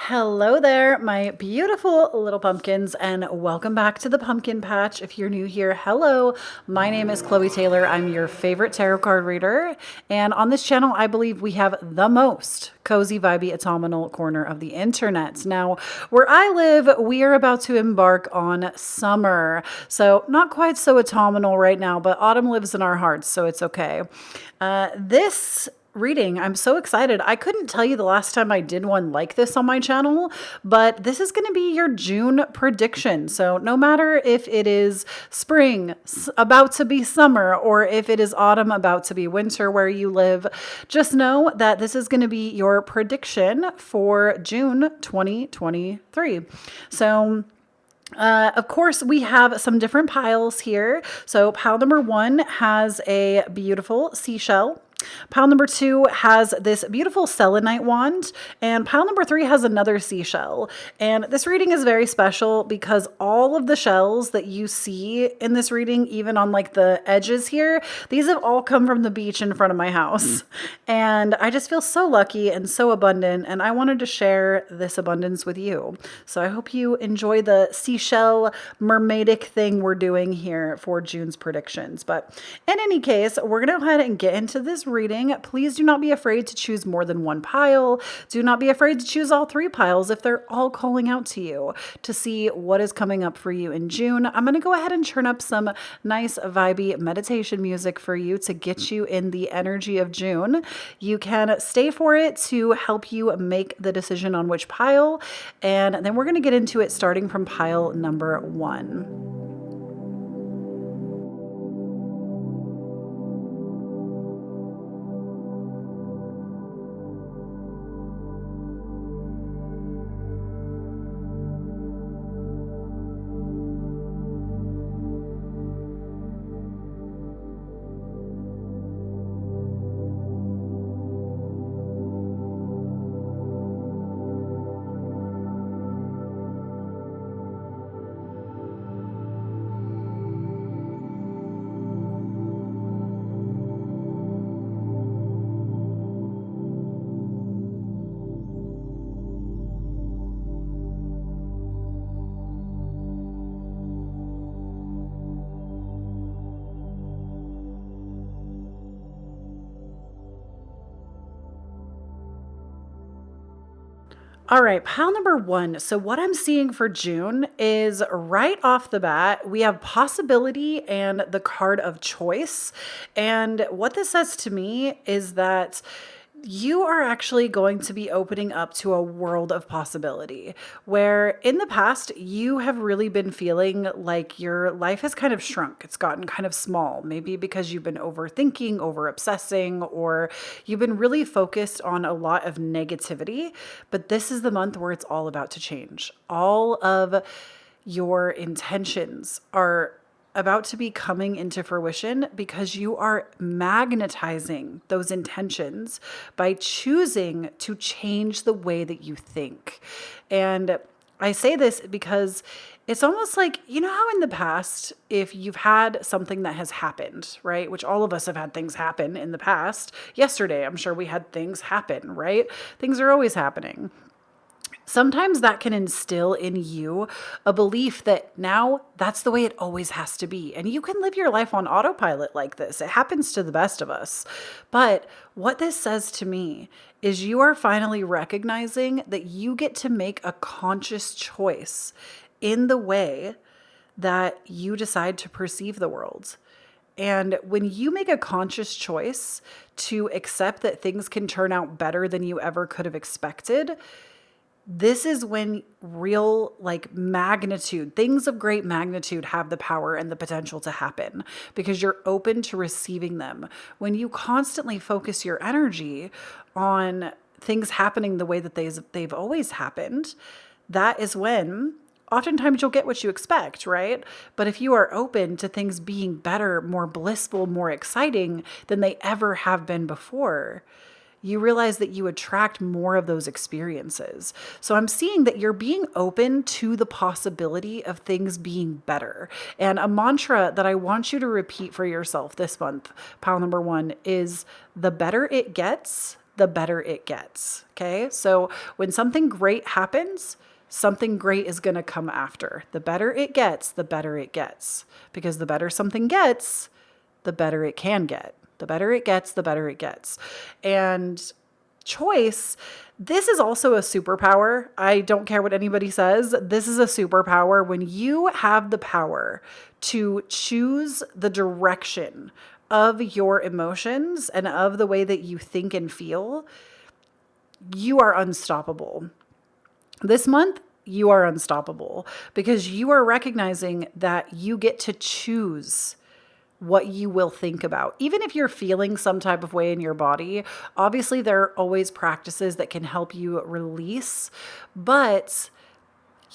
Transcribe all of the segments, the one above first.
Hello there, my beautiful little pumpkins, and welcome back to the pumpkin patch. If you're new here, hello. My name is Kloee Taylor. I'm your favorite tarot card reader. And on this channel, I believe we have the most cozy, vibey, autumnal corner of the internet. Now, where I live, we are about to embark on summer. So not quite so autumnal right now, but autumn lives in our hearts, so it's okay. This reading, I'm so excited. I couldn't tell you the last time I did one like this on my channel, but this is going to be your June prediction. So no matter if it is spring about to be summer or if it is autumn about to be winter where you live, just know that this is going to be your prediction for June 2023. So of course, we have some different piles here. So pile number 1 has a beautiful seashell. Pile number 2 has this beautiful selenite wand, and pile number 3 has another seashell. And this reading is very special because all of the shells that you see in this reading, even on like the edges here, these have all come from the beach in front of my house. And I just feel so lucky and so abundant, and I wanted to share this abundance with you. So I hope you enjoy the seashell mermaidic thing we're doing here for June's predictions. But in any case, we're going to go ahead and get into this reading. Please do not be afraid to choose more than one pile. Do not be afraid to choose all 3 piles if they're all calling out to you to see what is coming up for you in June. I'm going to go ahead and turn up some nice vibey meditation music for you to get you in the energy of June. You can stay for it to help you make the decision on which pile, and then we're going to get into it starting from pile number 1. All right, pile number 1. So what I'm seeing for June is right off the bat, we have possibility and the card of choice. And what this says to me is that you are actually going to be opening up to a world of possibility where in the past you have really been feeling like your life has kind of shrunk. It's gotten kind of small, maybe because you've been overthinking, over obsessing, or you've been really focused on a lot of negativity. But this is the month where it's all about to change. All of your intentions are about to be coming into fruition because you are magnetizing those intentions by choosing to change the way that you think. And I say this because it's almost like, you know how in the past, if you've had something that has happened, right? Which all of us have had things happen in the past. Yesterday, I'm sure we had things happen, right? Things are always happening. Sometimes that can instill in you a belief that now that's the way it always has to be. And you can live your life on autopilot like this. It happens to the best of us. But what this says to me is you are finally recognizing that you get to make a conscious choice in the way that you decide to perceive the world. And when you make a conscious choice to accept that things can turn out better than you ever could have expected, this is when real magnitude, things of great magnitude have the power and the potential to happen because you're open to receiving them. When you constantly focus your energy on things happening the way that they've always happened, that is when oftentimes you'll get what you expect, right? But if you are open to things being better, more blissful, more exciting than they ever have been before, you realize that you attract more of those experiences. So I'm seeing that you're being open to the possibility of things being better. And a mantra that I want you to repeat for yourself this month, pile number 1, is the better it gets, the better it gets. Okay. So when something great happens, something great is going to come after. The better it gets, the better it gets. Because the better something gets, the better it can get. The better it gets, the better it gets. And choice, this is also a superpower. I don't care what anybody says. This is a superpower. When you have the power to choose the direction of your emotions and of the way that you think and feel, you are unstoppable. This month, you are unstoppable because you are recognizing that you get to choose what you will think about. Even if you're feeling some type of way in your body, obviously there are always practices that can help you release, but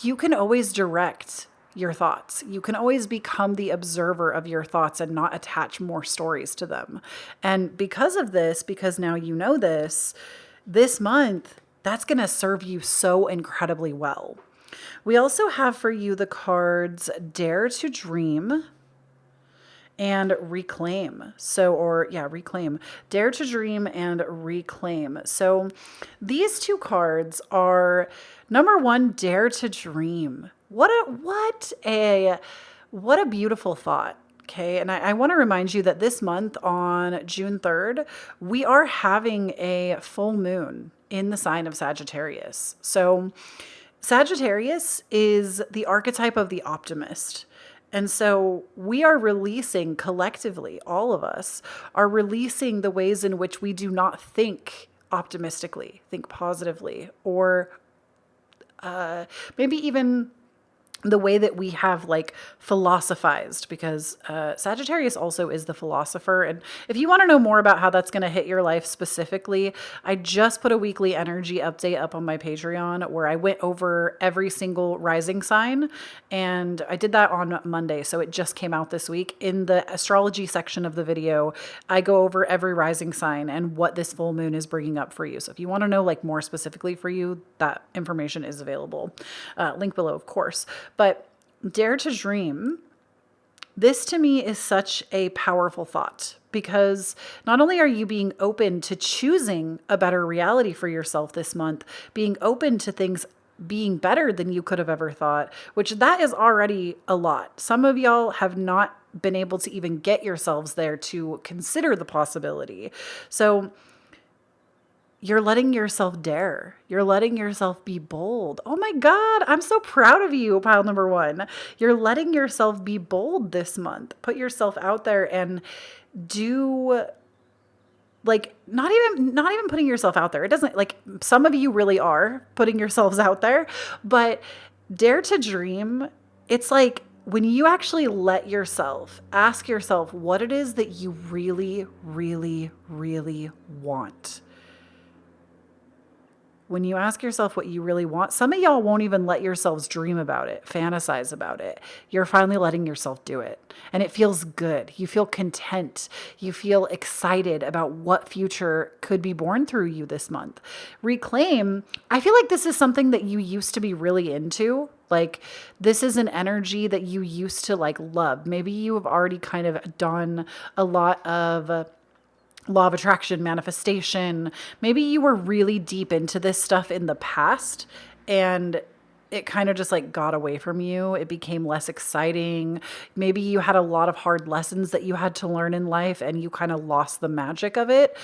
you can always direct your thoughts. You can always become the observer of your thoughts and not attach more stories to them. And because of this, because now you know this month, that's going to serve you so incredibly well. We also have for you the cards Dare to Dream and Reclaim. Reclaim. Dare to Dream and Reclaim. So these two cards are, number one, Dare to Dream. What a beautiful thought. Okay. And I want to remind you that this month on June 3rd, we are having a full moon in the sign of Sagittarius. So Sagittarius is the archetype of the optimist. And so we are releasing collectively, all of us are releasing the ways in which we do not think optimistically, think positively, or maybe even the way that we have like philosophized, because Sagittarius also is the philosopher. And if you want to know more about how that's going to hit your life specifically, I just put a weekly energy update up on my Patreon where I went over every single rising sign, and I did that on Monday. So it just came out this week. In the astrology section of the video, I go over every rising sign and what this full moon is bringing up for you. So if you want to know like more specifically for you, that information is available. Link below, of course. But Dare to Dream, this to me is such a powerful thought, because not only are you being open to choosing a better reality for yourself this month, being open to things being better than you could have ever thought, which that is already a lot. Some of y'all have not been able to even get yourselves there to consider the possibility. So you're letting yourself dare. You're letting yourself be bold. Oh my God, I'm so proud of you, pile number one. You're letting yourself be bold this month. Put yourself out there and do, like, not even putting yourself out there. It doesn't, like, some of you really are putting yourselves out there, but Dare to Dream, it's like when you actually let yourself ask yourself what it is that you really, really, really want. When you ask yourself what you really want, some of y'all won't even let yourselves dream about it, fantasize about it. You're finally letting yourself do it. And it feels good. You feel content. You feel excited about what future could be born through you this month. Reclaim, I feel like this is something that you used to be really into. Like, this is an energy that you used to like love. Maybe you have already kind of done a lot of law of attraction, manifestation. Maybe you were really deep into this stuff in the past and it kind of just like got away from you. It became less exciting. Maybe you had a lot of hard lessons that you had to learn in life and you kind of lost the magic of it.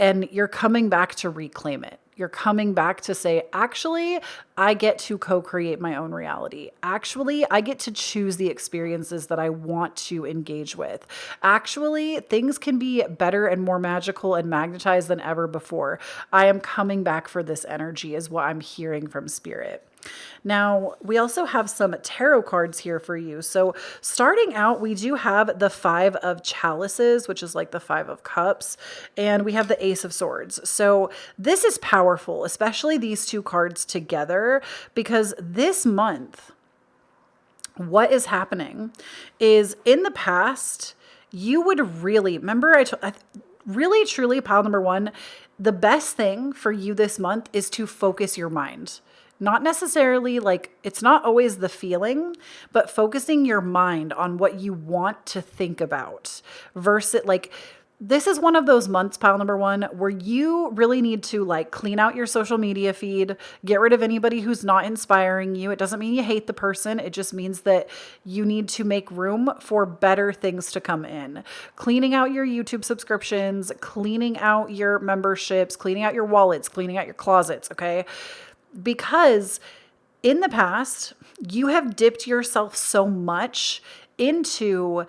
And you're coming back to reclaim it. You're coming back to say, actually, I get to co-create my own reality. Actually, I get to choose the experiences that I want to engage with. Actually, things can be better and more magical and magnetized than ever before. I am coming back for this energy is what I'm hearing from Spirit. Now, we also have some tarot cards here for you. So starting out, we do have the 5 of Chalices, which is like the 5 of Cups, and we have the Ace of Swords. So this is powerful, especially these two cards together, because this month, what is happening is in the past, you would really, remember really, truly, pile number one, the best thing for you this month is to focus your mind. Not necessarily like, it's not always the feeling, but focusing your mind on what you want to think about versus like this is one of those months, pile number one, where you really need to like clean out your social media feed, get rid of anybody who's not inspiring you. It doesn't mean you hate the person. It just means that you need to make room for better things to come in. Cleaning out your YouTube subscriptions, cleaning out your memberships, cleaning out your wallets, cleaning out your closets, okay? Because in the past, you have dipped yourself so much into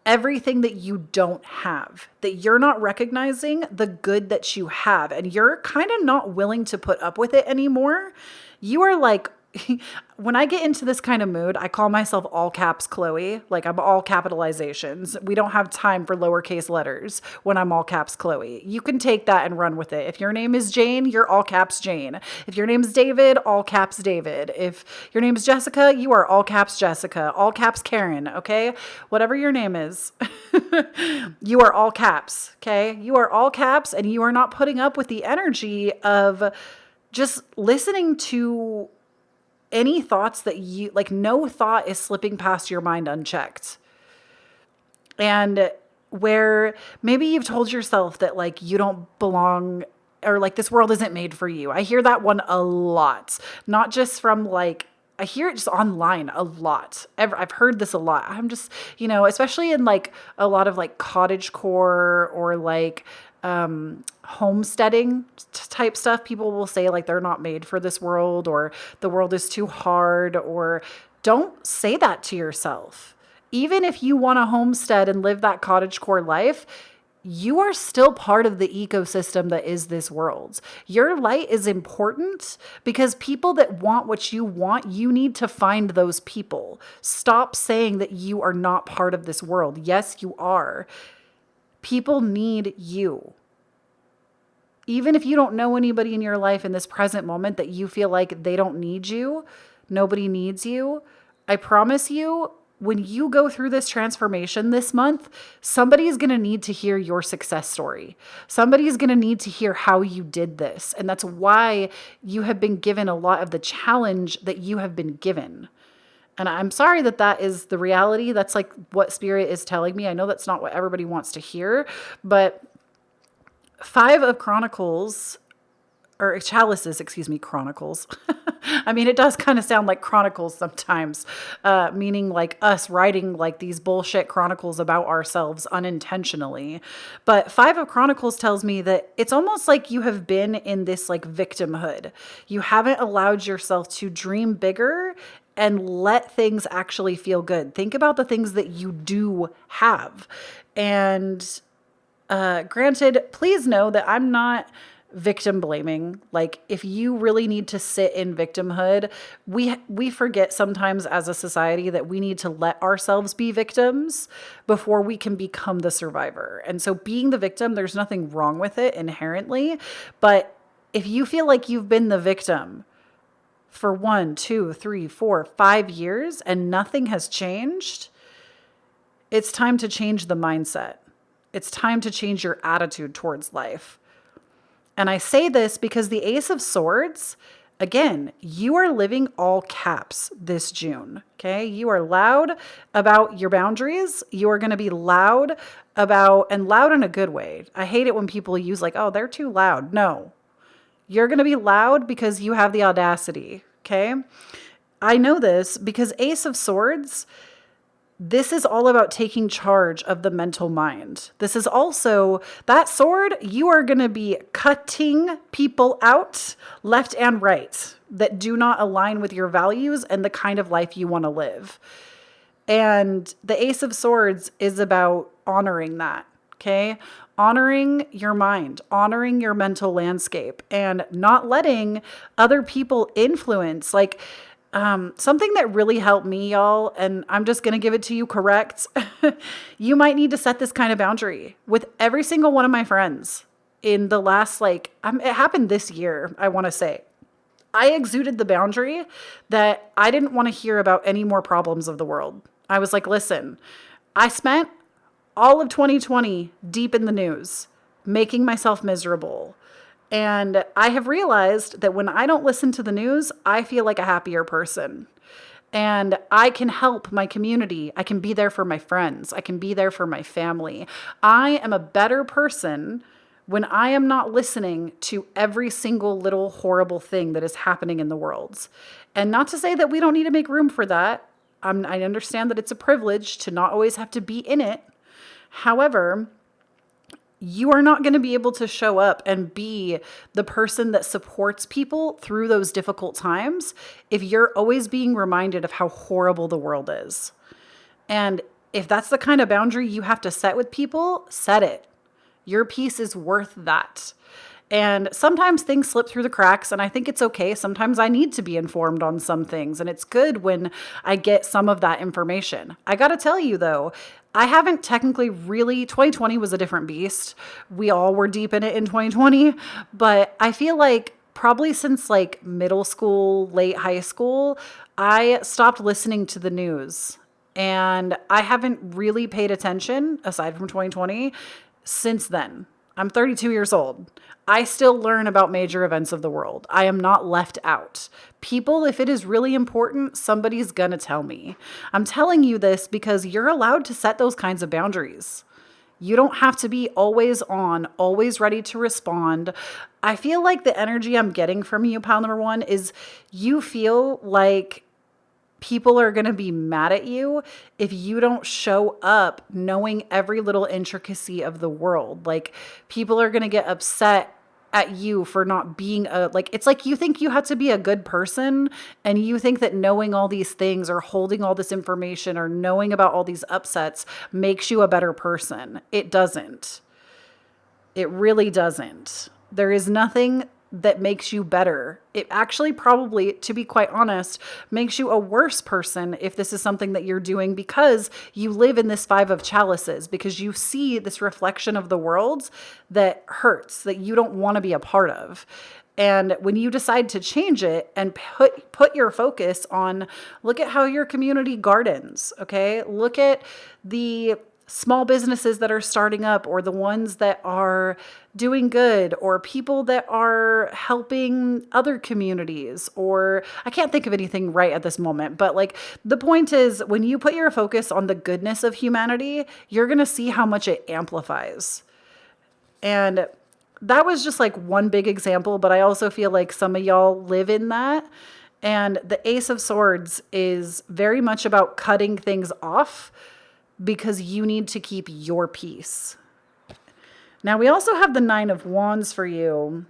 everything that you don't have, that you're not recognizing the good that you have, and you're kind of not willing to put up with it anymore. You are like, when I get into this kind of mood, I call myself all caps Kloee. Like I'm all capitalizations. We don't have time for lowercase letters when I'm all caps Kloee. You can take that and run with it. If your name is Jane, you're all caps Jane. If your name's David, all caps David. If your name is Jessica, you are all caps Jessica. All caps Karen, okay? Whatever your name is, you are all caps, okay? You are all caps, and you are not putting up with the energy of just listening to any thoughts that you like. No thought is slipping past your mind unchecked. And where maybe you've told yourself that like you don't belong, or like this world isn't made for you. I hear that one a lot, not just from like, I hear it just online a lot. I've heard this a lot. I'm just, especially in like a lot of like cottagecore or like homesteading type stuff, people will say like they're not made for this world, or the world is too hard, or don't say that to yourself. Even if you want to homestead and live that cottagecore life, you are still part of the ecosystem that is this world. Your light is important because people that want what you want, you need to find those people. Stop saying that you are not part of this world. Yes, you are. People need you. Even if you don't know anybody in your life in this present moment that you feel like they don't need you, nobody needs you, I promise you, when you go through this transformation this month, somebody is going to need to hear your success story. Somebody is going to need to hear how you did this. And that's why you have been given a lot of the challenge that you have been given. And I'm sorry that that is the reality. That's like what Spirit is telling me. I know that's not what everybody wants to hear, but Five of Chronicles, or Chalices, Chronicles. I mean, it does kind of sound like chronicles sometimes, meaning like us writing like these bullshit chronicles about ourselves unintentionally. But Five of Chronicles tells me that it's almost like you have been in this like victimhood. You haven't allowed yourself to dream bigger and let things actually feel good. Think about the things that you do have. And granted, please know that I'm not victim blaming. Like if you really need to sit in victimhood, we forget sometimes as a society that we need to let ourselves be victims before we can become the survivor. And so being the victim, there's nothing wrong with it inherently. But if you feel like you've been the victim for 1, 2, 3, 4, 5 years and nothing has changed, it's time to change the mindset. It's time to change your attitude towards life. And I say this because the Ace of Swords, again, you are living all caps this June, okay? You are loud about your boundaries. You are going to be loud about, and loud in a good way. I hate it when people use like, oh, they're too loud. No, you're going to be loud because you have the audacity, okay? I know this because Ace of Swords, this is all about taking charge of the mental mind. This is also, that sword, you are going to be cutting people out left and right that do not align with your values and the kind of life you want to live. And the Ace of Swords is about honoring that, okay? Honoring your mind, honoring your mental landscape, and not letting other people influence, like, something that really helped me, y'all, and I'm just going to give it to you correct. You might need to set this kind of boundary with every single one of my friends in the last, it happened this year, I want to say. I exuded the boundary that I didn't want to hear about any more problems of the world. I was like, listen, I spent all of 2020 deep in the news, making myself miserable. And I have realized that when I don't listen to the news, I feel like a happier person. And I can help my community. I can be there for my friends. I can be there for my family. I am a better person when I am not listening to every single little horrible thing that is happening in the world. And not to say that we don't need to make room for that. I understand that it's a privilege to not always have to be in it. However, you are not going to be able to show up and be the person that supports people through those difficult times if you're always being reminded of how horrible the world is. And if that's the kind of boundary you have to set with people, set it. Your peace is worth that. And sometimes things slip through the cracks, and I think it's okay. Sometimes I need to be informed on some things, and it's good when I get some of that information. I got to tell you, though, I haven't technically really, 2020 was a different beast. We all were deep in it in 2020, but I feel like probably since like middle school, late high school, I stopped listening to the news. And I haven't really paid attention, aside from 2020, since then. I'm 32 years old. I still learn about major events of the world. I am not left out. People, if it is really important, somebody's gonna tell me. I'm telling you this because you're allowed to set those kinds of boundaries. You don't have to be always on, always ready to respond. I feel like the energy I'm getting from you, pal number one, is you feel like people are going to be mad at you if you don't show up knowing every little intricacy of the world. Like, people are going to get upset at you for not being it's like you think you have to be a good person, and you think that knowing all these things or holding all this information or knowing about all these upsets makes you a better person. It doesn't. It really doesn't. There is nothing that makes you better. It actually probably, to be quite honest, makes you a worse person if this is something that you're doing, because you live in this five of chalices, because you see this reflection of the world that hurts, that you don't want to be a part of. And when you decide to change it and put your focus on, look at how your community gardens, okay? Look at the small businesses that are starting up, or the ones that are doing good, or people that are helping other communities, or I can't think of anything right at this moment. But like, the point is, when you put your focus on the goodness of humanity, you're going to see how much it amplifies. And that was just like one big example, but I also feel like some of y'all live in that. And the Ace of Swords is very much about cutting things off because you need to keep your peace. Now, we also have the Nine of Wands for you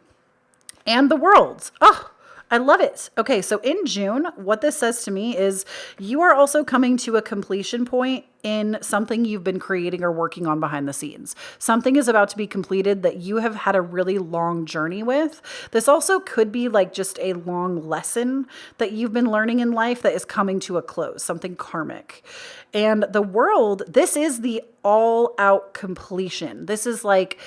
and the World. Oh, I love it. Okay, so in June, what this says to me is you are also coming to a completion point in something you've been creating or working on behind the scenes. Something is about to be completed that you have had a really long journey with. This also could be like just a long lesson that you've been learning in life that is coming to a close, something karmic. And the World, this is the all out completion. This is like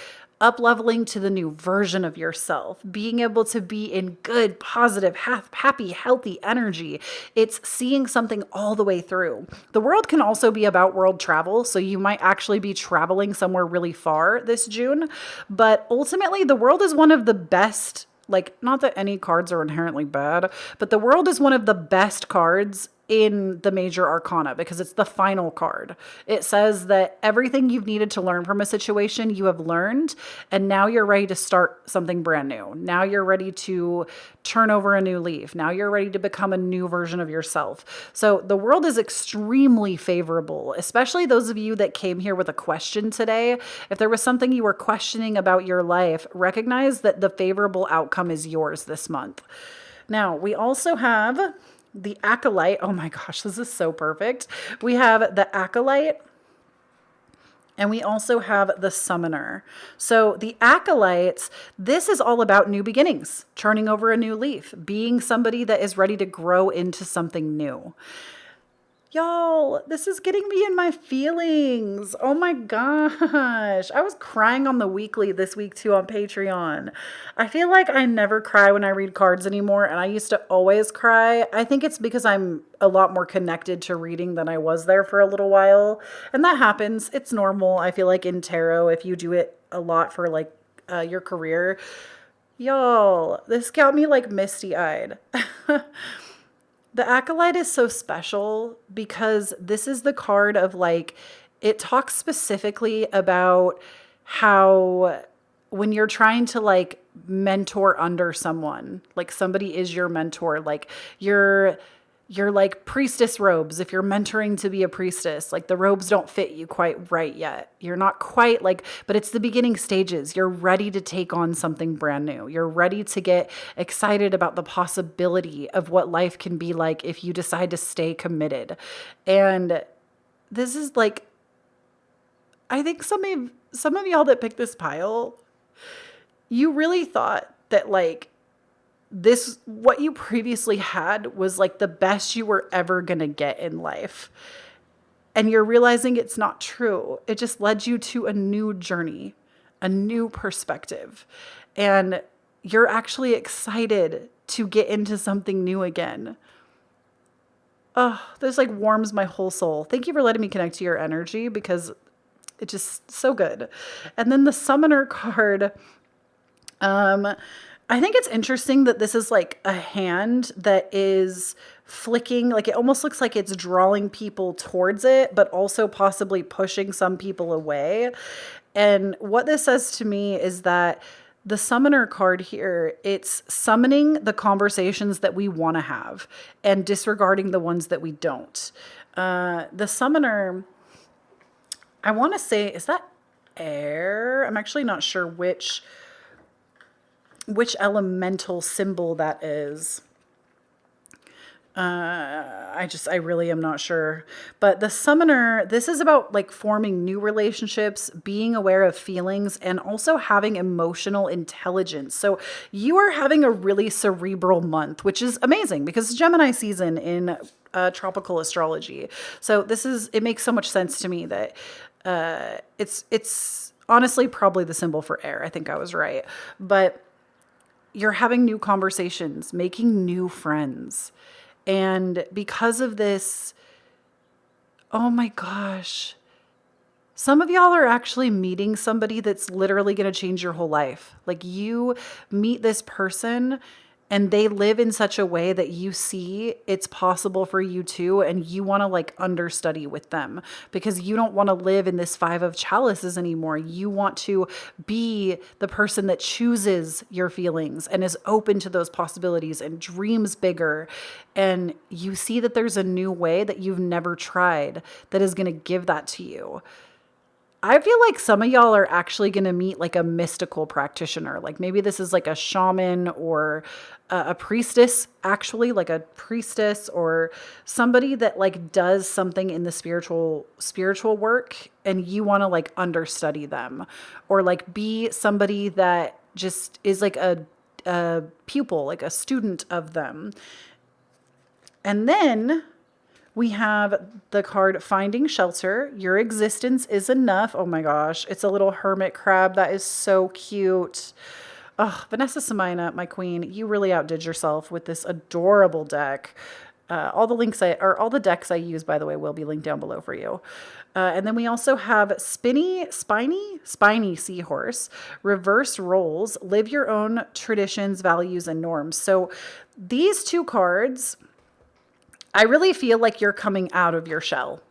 up-leveling to the new version of yourself, being able to be in good, positive, happy, healthy energy. It's seeing something all the way through. The World can also be about world travel, so you might actually be traveling somewhere really far this June. But ultimately, the World is one of the best, like, not that any cards are inherently bad, but the World is one of the best cards in the major arcana because it's the final card. It says that everything you've needed to learn from a situation you have learned, and now you're ready to start something brand new. Now you're ready to turn over a new leaf. Now you're ready to become a new version of yourself. So the World is extremely favorable, especially those of you that came here with a question today. If there was something you were questioning about your life, recognize that the favorable outcome is yours this month. Now, we also have the Acolyte. Oh my gosh, this is so perfect. We have the Acolyte, and we also have the Summoner. So the Acolytes, this is all about new beginnings, turning over a new leaf, being somebody that is ready to grow into something new. Y'all, this is getting me in my feelings. Oh my gosh. I was crying on the weekly this week too on Patreon. I feel like I never cry when I read cards anymore, and I used to always cry. I think it's because I'm a lot more connected to reading than I was there for a little while. And that happens. It's normal. I feel like in tarot, if you do it a lot for like your career. Y'all, this got me like misty-eyed. The acolyte is so special because this is the card of like, it talks specifically about how when you're trying to like mentor under someone, like somebody is your mentor, like you're like priestess robes. If you're mentoring to be a priestess, like the robes don't fit you quite right yet. You're not quite like, but it's the beginning stages. You're ready to take on something brand new. You're ready to get excited about the possibility of what life can be like if you decide to stay committed. And this is like, I think some of y'all that picked this pile, you really thought that like this, what you previously had was like the best you were ever going to get in life. And you're realizing it's not true. It just led you to a new journey, a new perspective. And you're actually excited to get into something new again. Oh, this like warms my whole soul. Thank you for letting me connect to your energy because it's just so good. And then the summoner card, I think it's interesting that this is like a hand that is flicking, like it almost looks like it's drawing people towards it, but also possibly pushing some people away. And what this says to me is that the summoner card here, it's summoning the conversations that we want to have and disregarding the ones that we don't. The summoner, I want to say, is that air? I'm actually not sure which elemental symbol that is. I really am not sure. But the summoner, this is about like forming new relationships, being aware of feelings, and also having emotional intelligence. So you are having a really cerebral month, which is amazing because it's Gemini season in tropical astrology. So it makes so much sense to me that it's honestly probably the symbol for air. I think I was right. But you're having new conversations, making new friends. And because of this, oh my gosh, some of y'all are actually meeting somebody that's literally going to change your whole life. Like you meet this person and they live in such a way that you see it's possible for you too. And you want to like understudy with them because you don't want to live in this 5 of chalices anymore. You want to be the person that chooses your feelings and is open to those possibilities and dreams bigger. And you see that there's a new way that you've never tried that is going to give that to you. I feel like some of y'all are actually going to meet like a mystical practitioner. Like maybe this is like a shaman or a priestess, actually like a priestess or somebody that like does something in the spiritual work and you want to like understudy them or like be somebody that just is like a pupil, like a student of them. And then we have the card Finding Shelter. Your existence is enough. Oh my gosh. It's a little hermit crab. That is so cute. Oh, Vanessa Samina, my queen, you really outdid yourself with this adorable deck. All the decks I use, by the way, will be linked down below for you. And then we also have Spiny Seahorse, Reverse Roles, Live Your Own Traditions, Values, and Norms. So these two cards, I really feel like you're coming out of your shell.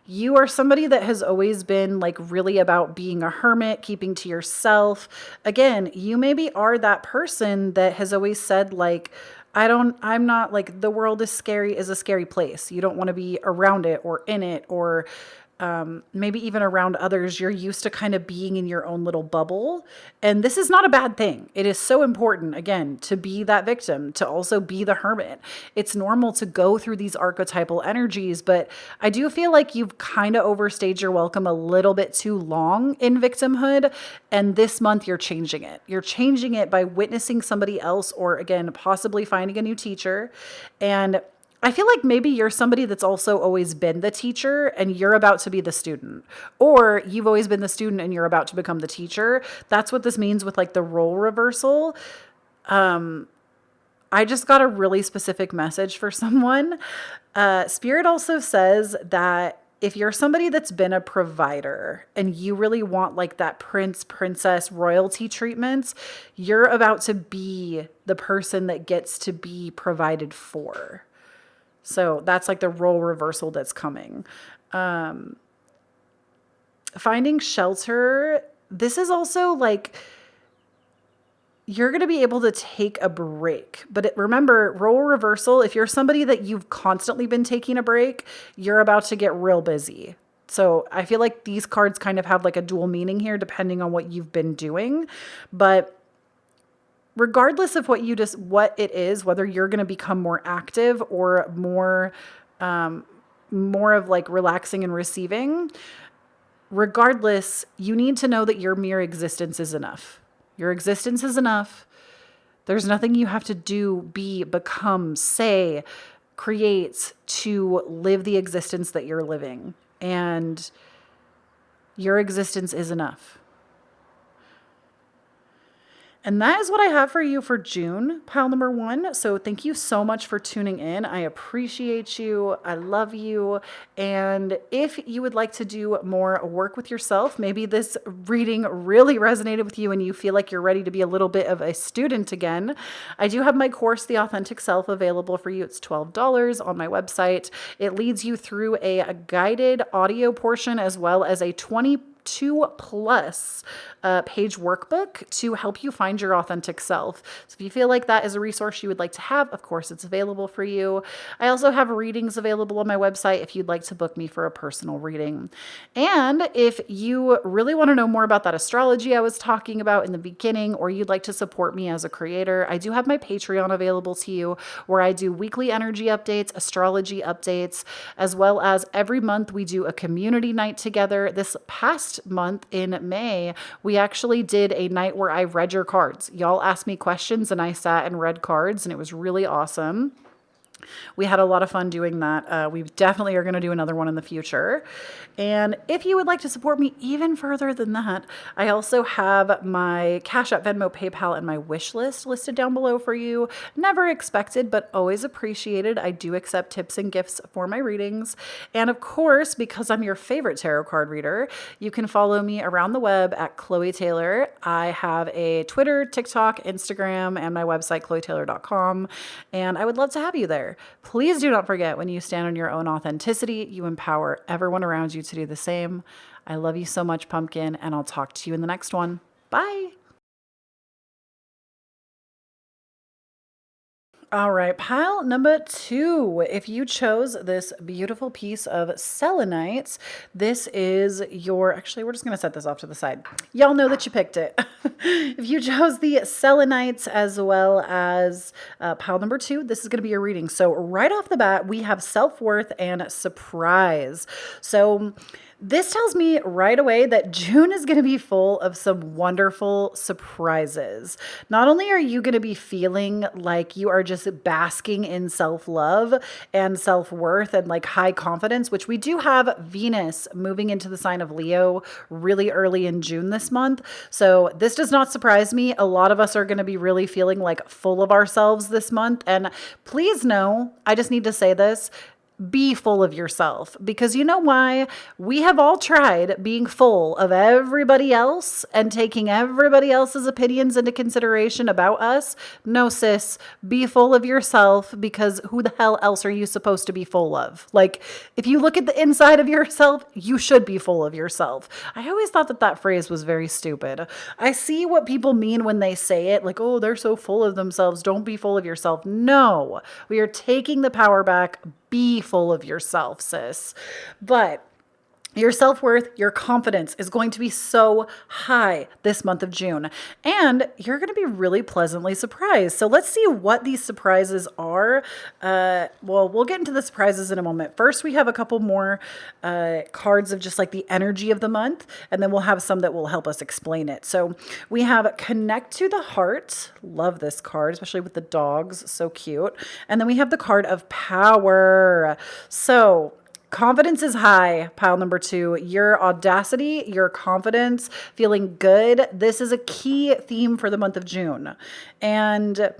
You are somebody that has always been like really about being a hermit, keeping to yourself. Again, you maybe are that person that has always said like, I'm not like the world is a scary place. You don't want to be around it or in it or maybe even around others. You're used to kind of being in your own little bubble. And this is not a bad thing. It is so important, again, to be that victim, to also be the hermit. It's normal to go through these archetypal energies, but I do feel like you've kind of overstayed your welcome a little bit too long in victimhood. And this month you're changing it. You're changing it by witnessing somebody else or, again, possibly finding a new teacher. And I feel like maybe you're somebody that's also always been the teacher and you're about to be the student, or you've always been the student and you're about to become the teacher. That's what this means with like the role reversal. I just got a really specific message for someone. Spirit also says that if you're somebody that's been a provider and you really want like that prince, princess, royalty treatments, you're about to be the person that gets to be provided for. So that's like the role reversal that's coming. Finding shelter. This is also like you're going to be able to take a break. But remember, role reversal, if you're somebody that you've constantly been taking a break, you're about to get real busy. So I feel like these cards kind of have like a dual meaning here, depending on what you've been doing. But regardless of what it is, whether you're going to become more active or more of like relaxing and receiving, regardless, you need to know that your mere existence is enough. Your existence is enough. There's nothing you have to do, be, become, say, create to live the existence that you're living. And your existence is enough. And that is what I have for you for June, pile number 1. So thank you so much for tuning in. I appreciate you. I love you. And if you would like to do more work with yourself, maybe this reading really resonated with you and you feel like you're ready to be a little bit of a student again, I do have my course, The Authentic Self, available for you. It's $12 on my website. It leads you through a guided audio portion as well as a 22+ page workbook to help you find your authentic self. So if you feel like that is a resource you would like to have, of course, it's available for you. I also have readings available on my website if you'd like to book me for a personal reading. And if you really want to know more about that astrology I was talking about in the beginning, or you'd like to support me as a creator, I do have my Patreon available to you, where I do weekly energy updates, astrology updates, as well as every month we do a community night together. This past month in May, we actually did a night where I read your cards. Y'all asked me questions and I sat and read cards, and it was really awesome. We had a lot of fun doing that. We definitely are going to do another one in the future. And if you would like to support me even further than that, I also have my Cashapp, Venmo, PayPal, and my wish list listed down below for you. Never expected, but always appreciated. I do accept tips and gifts for my readings. And of course, because I'm your favorite tarot card reader, you can follow me around the web at Kloee Taylor. I have a Twitter, TikTok, Instagram, and my website, KhloeTaylor.com. And I would love to have you there. Please do not forget, when you stand on your own authenticity, you empower everyone around you to do the same. I love you so much, Pumpkin, and I'll talk to you in the next one. Bye. All right, pile number 2. If you chose this beautiful piece of selenite, this is your, actually, we're just going to set this off to the side. Y'all know that you picked it. If you chose the selenite as well as pile number 2, this is going to be your reading. So right off the bat, we have self-worth and surprise. So this tells me right away that June is going to be full of some wonderful surprises. Not only are you going to be feeling like you are just basking in self-love and self-worth and like high confidence, which we do have Venus moving into the sign of Leo really early in June this month. So this does not surprise me. A lot of us are going to be really feeling like full of ourselves this month. And please know, I just need to say this, be full of yourself, because you know why? We have all tried being full of everybody else and taking everybody else's opinions into consideration about us. No, sis, be full of yourself, because who the hell else are you supposed to be full of? Like, if you look at the inside of yourself, you should be full of yourself. I always thought that phrase was very stupid. I see what people mean when they say it, like, oh, they're so full of themselves. Don't be full of yourself. No, we are taking the power back. Be full of yourself, sis. But your self-worth, your confidence is going to be so high this month of June, and you're going to be really pleasantly surprised. So let's see what these surprises are. Well, we'll get into the surprises in a moment. First, we have a couple more cards of just like the energy of the month, and then we'll have some that will help us explain it. So we have Connect to the Heart. Love this card, especially with the dogs. So cute. And then we have the card of Power. So confidence is high, pile number 2. Your audacity, your confidence, feeling good. This is a key theme for the month of June. And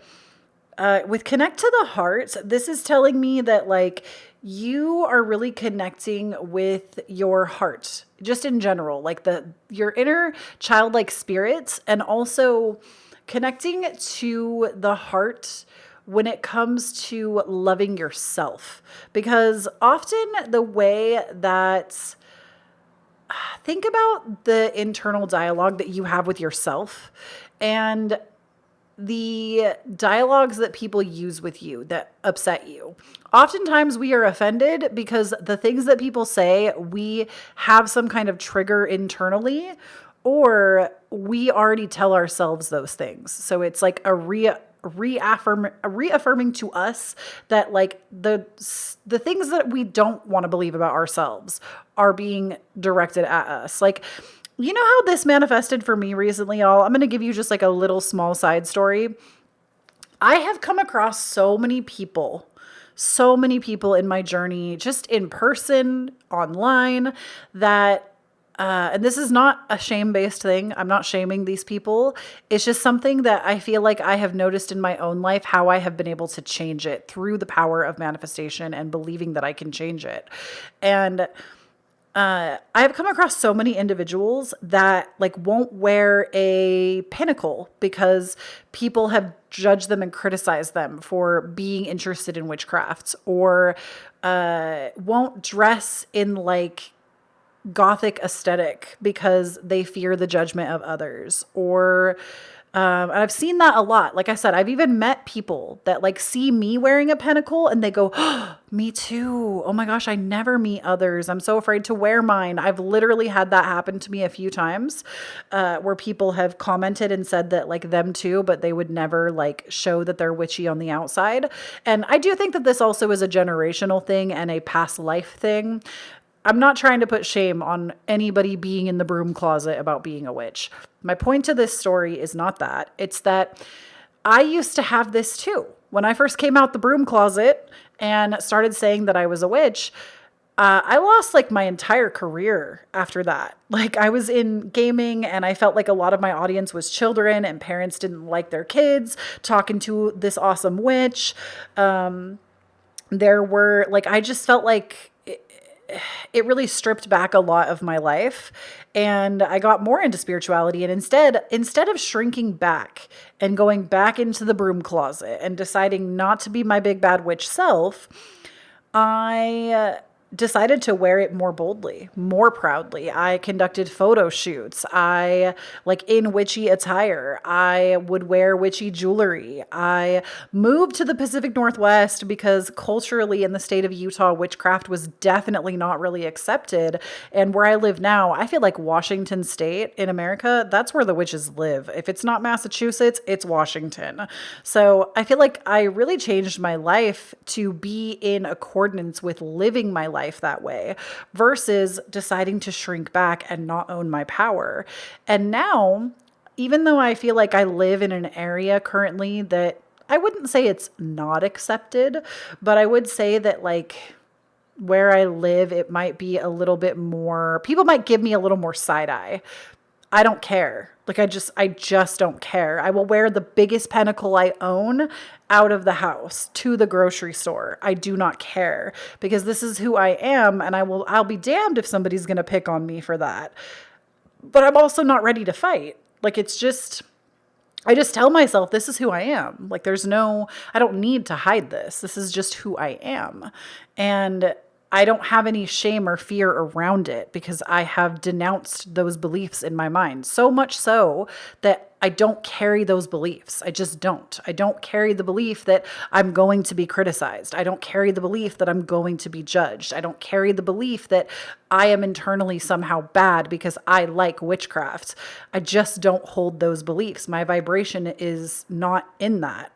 with Connect to the Heart, this is telling me that like you are really connecting with your heart, just in general, like your inner childlike spirits, and also connecting to the heart when it comes to loving yourself. Because often the way that, think about the internal dialogue that you have with yourself and the dialogues that people use with you that upset you. Oftentimes we are offended because the things that people say, we have some kind of trigger internally, or we already tell ourselves those things. So it's like a reaffirming to us that like the things that we don't want to believe about ourselves are being directed at us. Like, you know how this manifested for me recently, y'all? I'm going to give you just like a little small side story. I have come across so many people in my journey, just in person, online, that, and this is not a shame-based thing. I'm not shaming these people. It's just something that I feel like I have noticed in my own life, how I have been able to change it through the power of manifestation and believing that I can change it. And I have come across so many individuals that like won't wear a pinnacle because people have judged them and criticized them for being interested in witchcraft, or won't dress in like gothic aesthetic because they fear the judgment of others, or and I've seen that a lot. Like I said, I've even met people that like see me wearing a pentacle and they go, oh, me too. Oh my gosh, I never meet others. I'm so afraid to wear mine. I've literally had that happen to me a few times, where people have commented and said that like them too, but they would never like show that they're witchy on the outside. And I do think that this also is a generational thing and a past life thing. I'm not trying to put shame on anybody being in the broom closet about being a witch. My point to this story is not that. It's that I used to have this too. When I first came out the broom closet and started saying that I was a witch, I lost like my entire career after that. Like I was in gaming and I felt like a lot of my audience was children and parents didn't like their kids talking to this awesome witch. There were like, I just felt like it really stripped back a lot of my life, and I got more into spirituality. And instead of shrinking back and going back into the broom closet and deciding not to be my big bad witch self, I decided to wear it more boldly, more proudly. I conducted photo shoots. I like in witchy attire. I would wear witchy jewelry. I moved to the Pacific Northwest because culturally in the state of Utah, witchcraft was definitely not really accepted. And where I live now, I feel like Washington State in America, that's where the witches live. If it's not Massachusetts, it's Washington. So I feel like I really changed my life to be in accordance with living my life that way versus deciding to shrink back and not own my power. And now, even though I feel like I live in an area currently that I wouldn't say it's not accepted, but I would say that like where I live, it might be a little bit more, people might give me a little more side eye. I don't care. Like I just don't care. I will wear the biggest pentacle I own out of the house to the grocery store. I do not care because this is who I am, and I'll be damned if somebody's going to pick on me for that. But I'm also not ready to fight. Like I just tell myself this is who I am. Like I don't need to hide this. This is just who I am. And I don't have any shame or fear around it because I have denounced those beliefs in my mind. So much so that I don't carry those beliefs. I just don't. I don't carry the belief that I'm going to be criticized. I don't carry the belief that I'm going to be judged. I don't carry the belief that I am internally somehow bad because I like witchcraft. I just don't hold those beliefs. My vibration is not in that.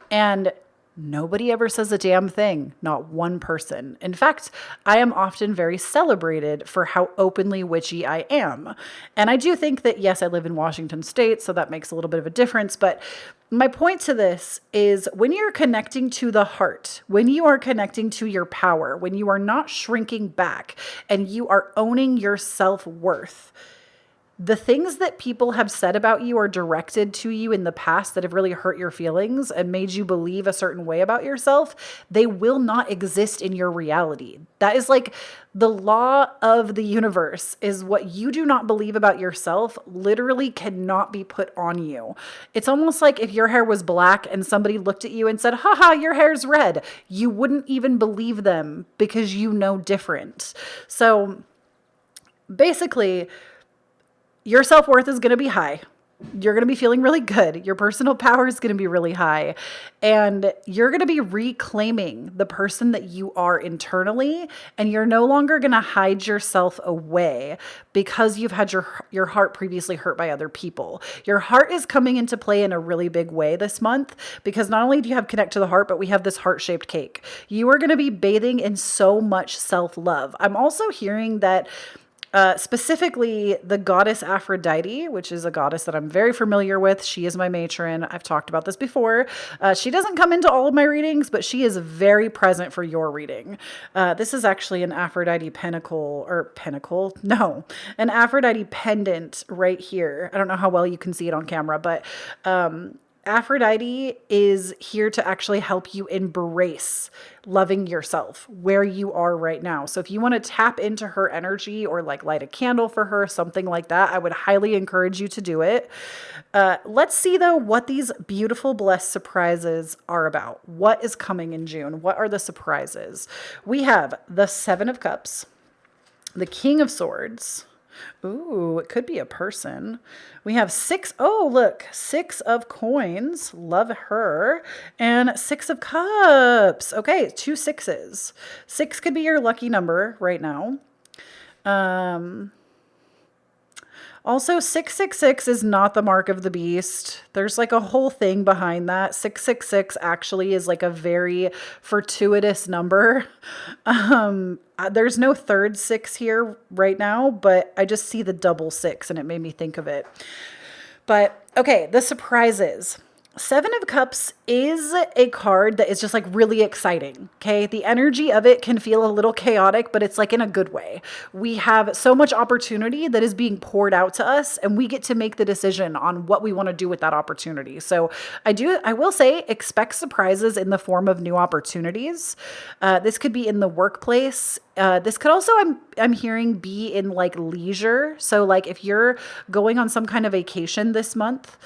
And nobody ever says a damn thing, not one person. In fact, I am often very celebrated for how openly witchy I am. And I do think that, yes, I live in Washington State, so that makes a little bit of a difference. But my point to this is when you're connecting to the heart, when you are connecting to your power, when you are not shrinking back and you are owning your self-worth, The things that people have said about you or directed to you in the past that have really hurt your feelings and made you believe a certain way about yourself, they will not exist in your reality. That is like the law of the universe, is what you do not believe about yourself literally cannot be put on you. It's almost like if your hair was black and somebody looked at you and said, haha, your hair's red. You wouldn't even believe them because you know different. So basically, your self-worth is going to be high. You're going to be feeling really good. Your personal power is going to be really high. And you're going to be reclaiming the person that you are internally. And you're no longer going to hide yourself away because you've had your heart previously hurt by other people. Your heart is coming into play in a really big way this month, because not only do you have connect to the heart, but we have this heart-shaped cake. You are going to be bathing in so much self-love. I'm also hearing that specifically the goddess Aphrodite, which is a goddess that I'm very familiar with. She is my matron. I've talked about this before. She doesn't come into all of my readings, but she is very present for your reading. This is actually an Aphrodite an Aphrodite pendant right here. I don't know how well you can see it on camera, but Aphrodite is here to actually help you embrace loving yourself where you are right now. So if you want to tap into her energy or like light a candle for her, something like that, I would highly encourage you to do it. Let's see though what these beautiful blessed surprises are about. What is coming in June? What are the surprises? We have the Seven of Cups, the King of Swords. Ooh, it could be a person. We have Six of Coins. Love her. And Six of Cups. Okay, 2 sixes. 6 could be your lucky number right now. Also, 666 is not the mark of the beast. There's like a whole thing behind that. 666 actually is like a very fortuitous number. There's no third 6 here right now, but I just see the double 6 and it made me think of it. But okay, the surprises. 7 of Cups is a card that is just like really exciting, okay? The energy of it can feel a little chaotic, but it's like in a good way. We have so much opportunity that is being poured out to us, and we get to make the decision on what we want to do with that opportunity. So I will say, expect surprises in the form of new opportunities. This could be in the workplace. This could also, I'm hearing, be in like leisure. So like if you're going on some kind of vacation this month,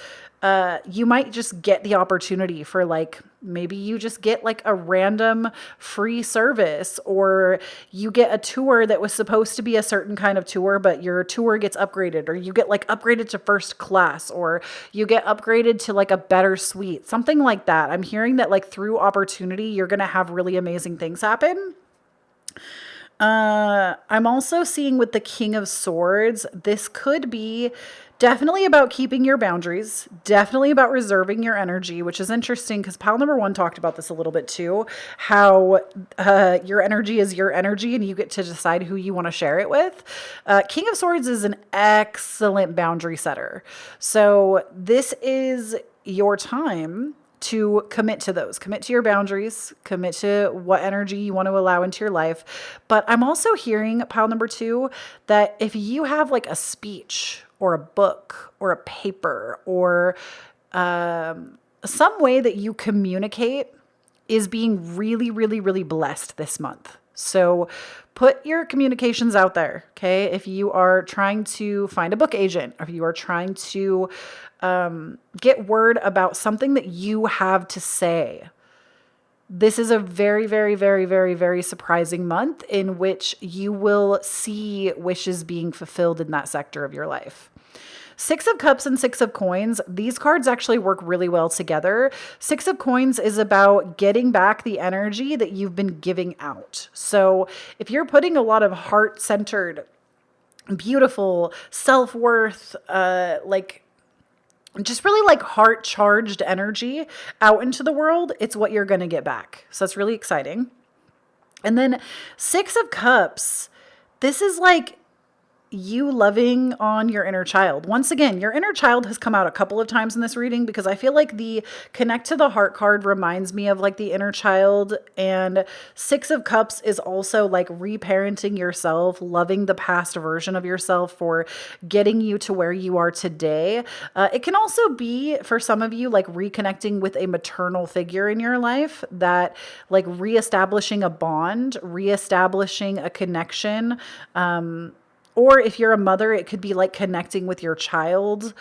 you might just get the opportunity for like, maybe you just get like a random free service, or you get a tour that was supposed to be a certain kind of tour, but your tour gets upgraded, or you get like upgraded to first class, or you get upgraded to like a better suite, something like that. I'm hearing that like through opportunity, you're going to have really amazing things happen. I'm also seeing with the King of Swords, this could be definitely about keeping your boundaries, definitely about reserving your energy, which is interesting because pile number 1 talked about this a little bit too, how your energy is your energy and you get to decide who you want to share it with. King of Swords is an excellent boundary setter. So this is your time to commit to those, commit to your boundaries, commit to what energy you want to allow into your life. But I'm also hearing, pile number 2, that if you have like a speech or a book or a paper or some way that you communicate is being really, really, really blessed this month. So put your communications out there, okay? If you are trying to find a book agent, or if you are trying to get word about something that you have to say, this is a very, very, very, very, very surprising month in which you will see wishes being fulfilled in that sector of your life. 6 of Cups and 6 of Coins, these cards actually work really well together. 6 of Coins is about getting back the energy that you've been giving out. So if you're putting a lot of heart-centered, beautiful, self-worth, just really like heart-charged energy out into the world, it's what you're going to get back. So that's really exciting. And then 6 of Cups, this is like you loving on your inner child. Once again, your inner child has come out a couple of times in this reading because I feel like the connect to the heart card reminds me of like the inner child, and Six of Cups is also like reparenting yourself, loving the past version of yourself for getting you to where you are today. It can also be for some of you like reconnecting with a maternal figure in your life, that like reestablishing a bond, reestablishing a connection. Or if you're a mother, it could be like connecting with your child.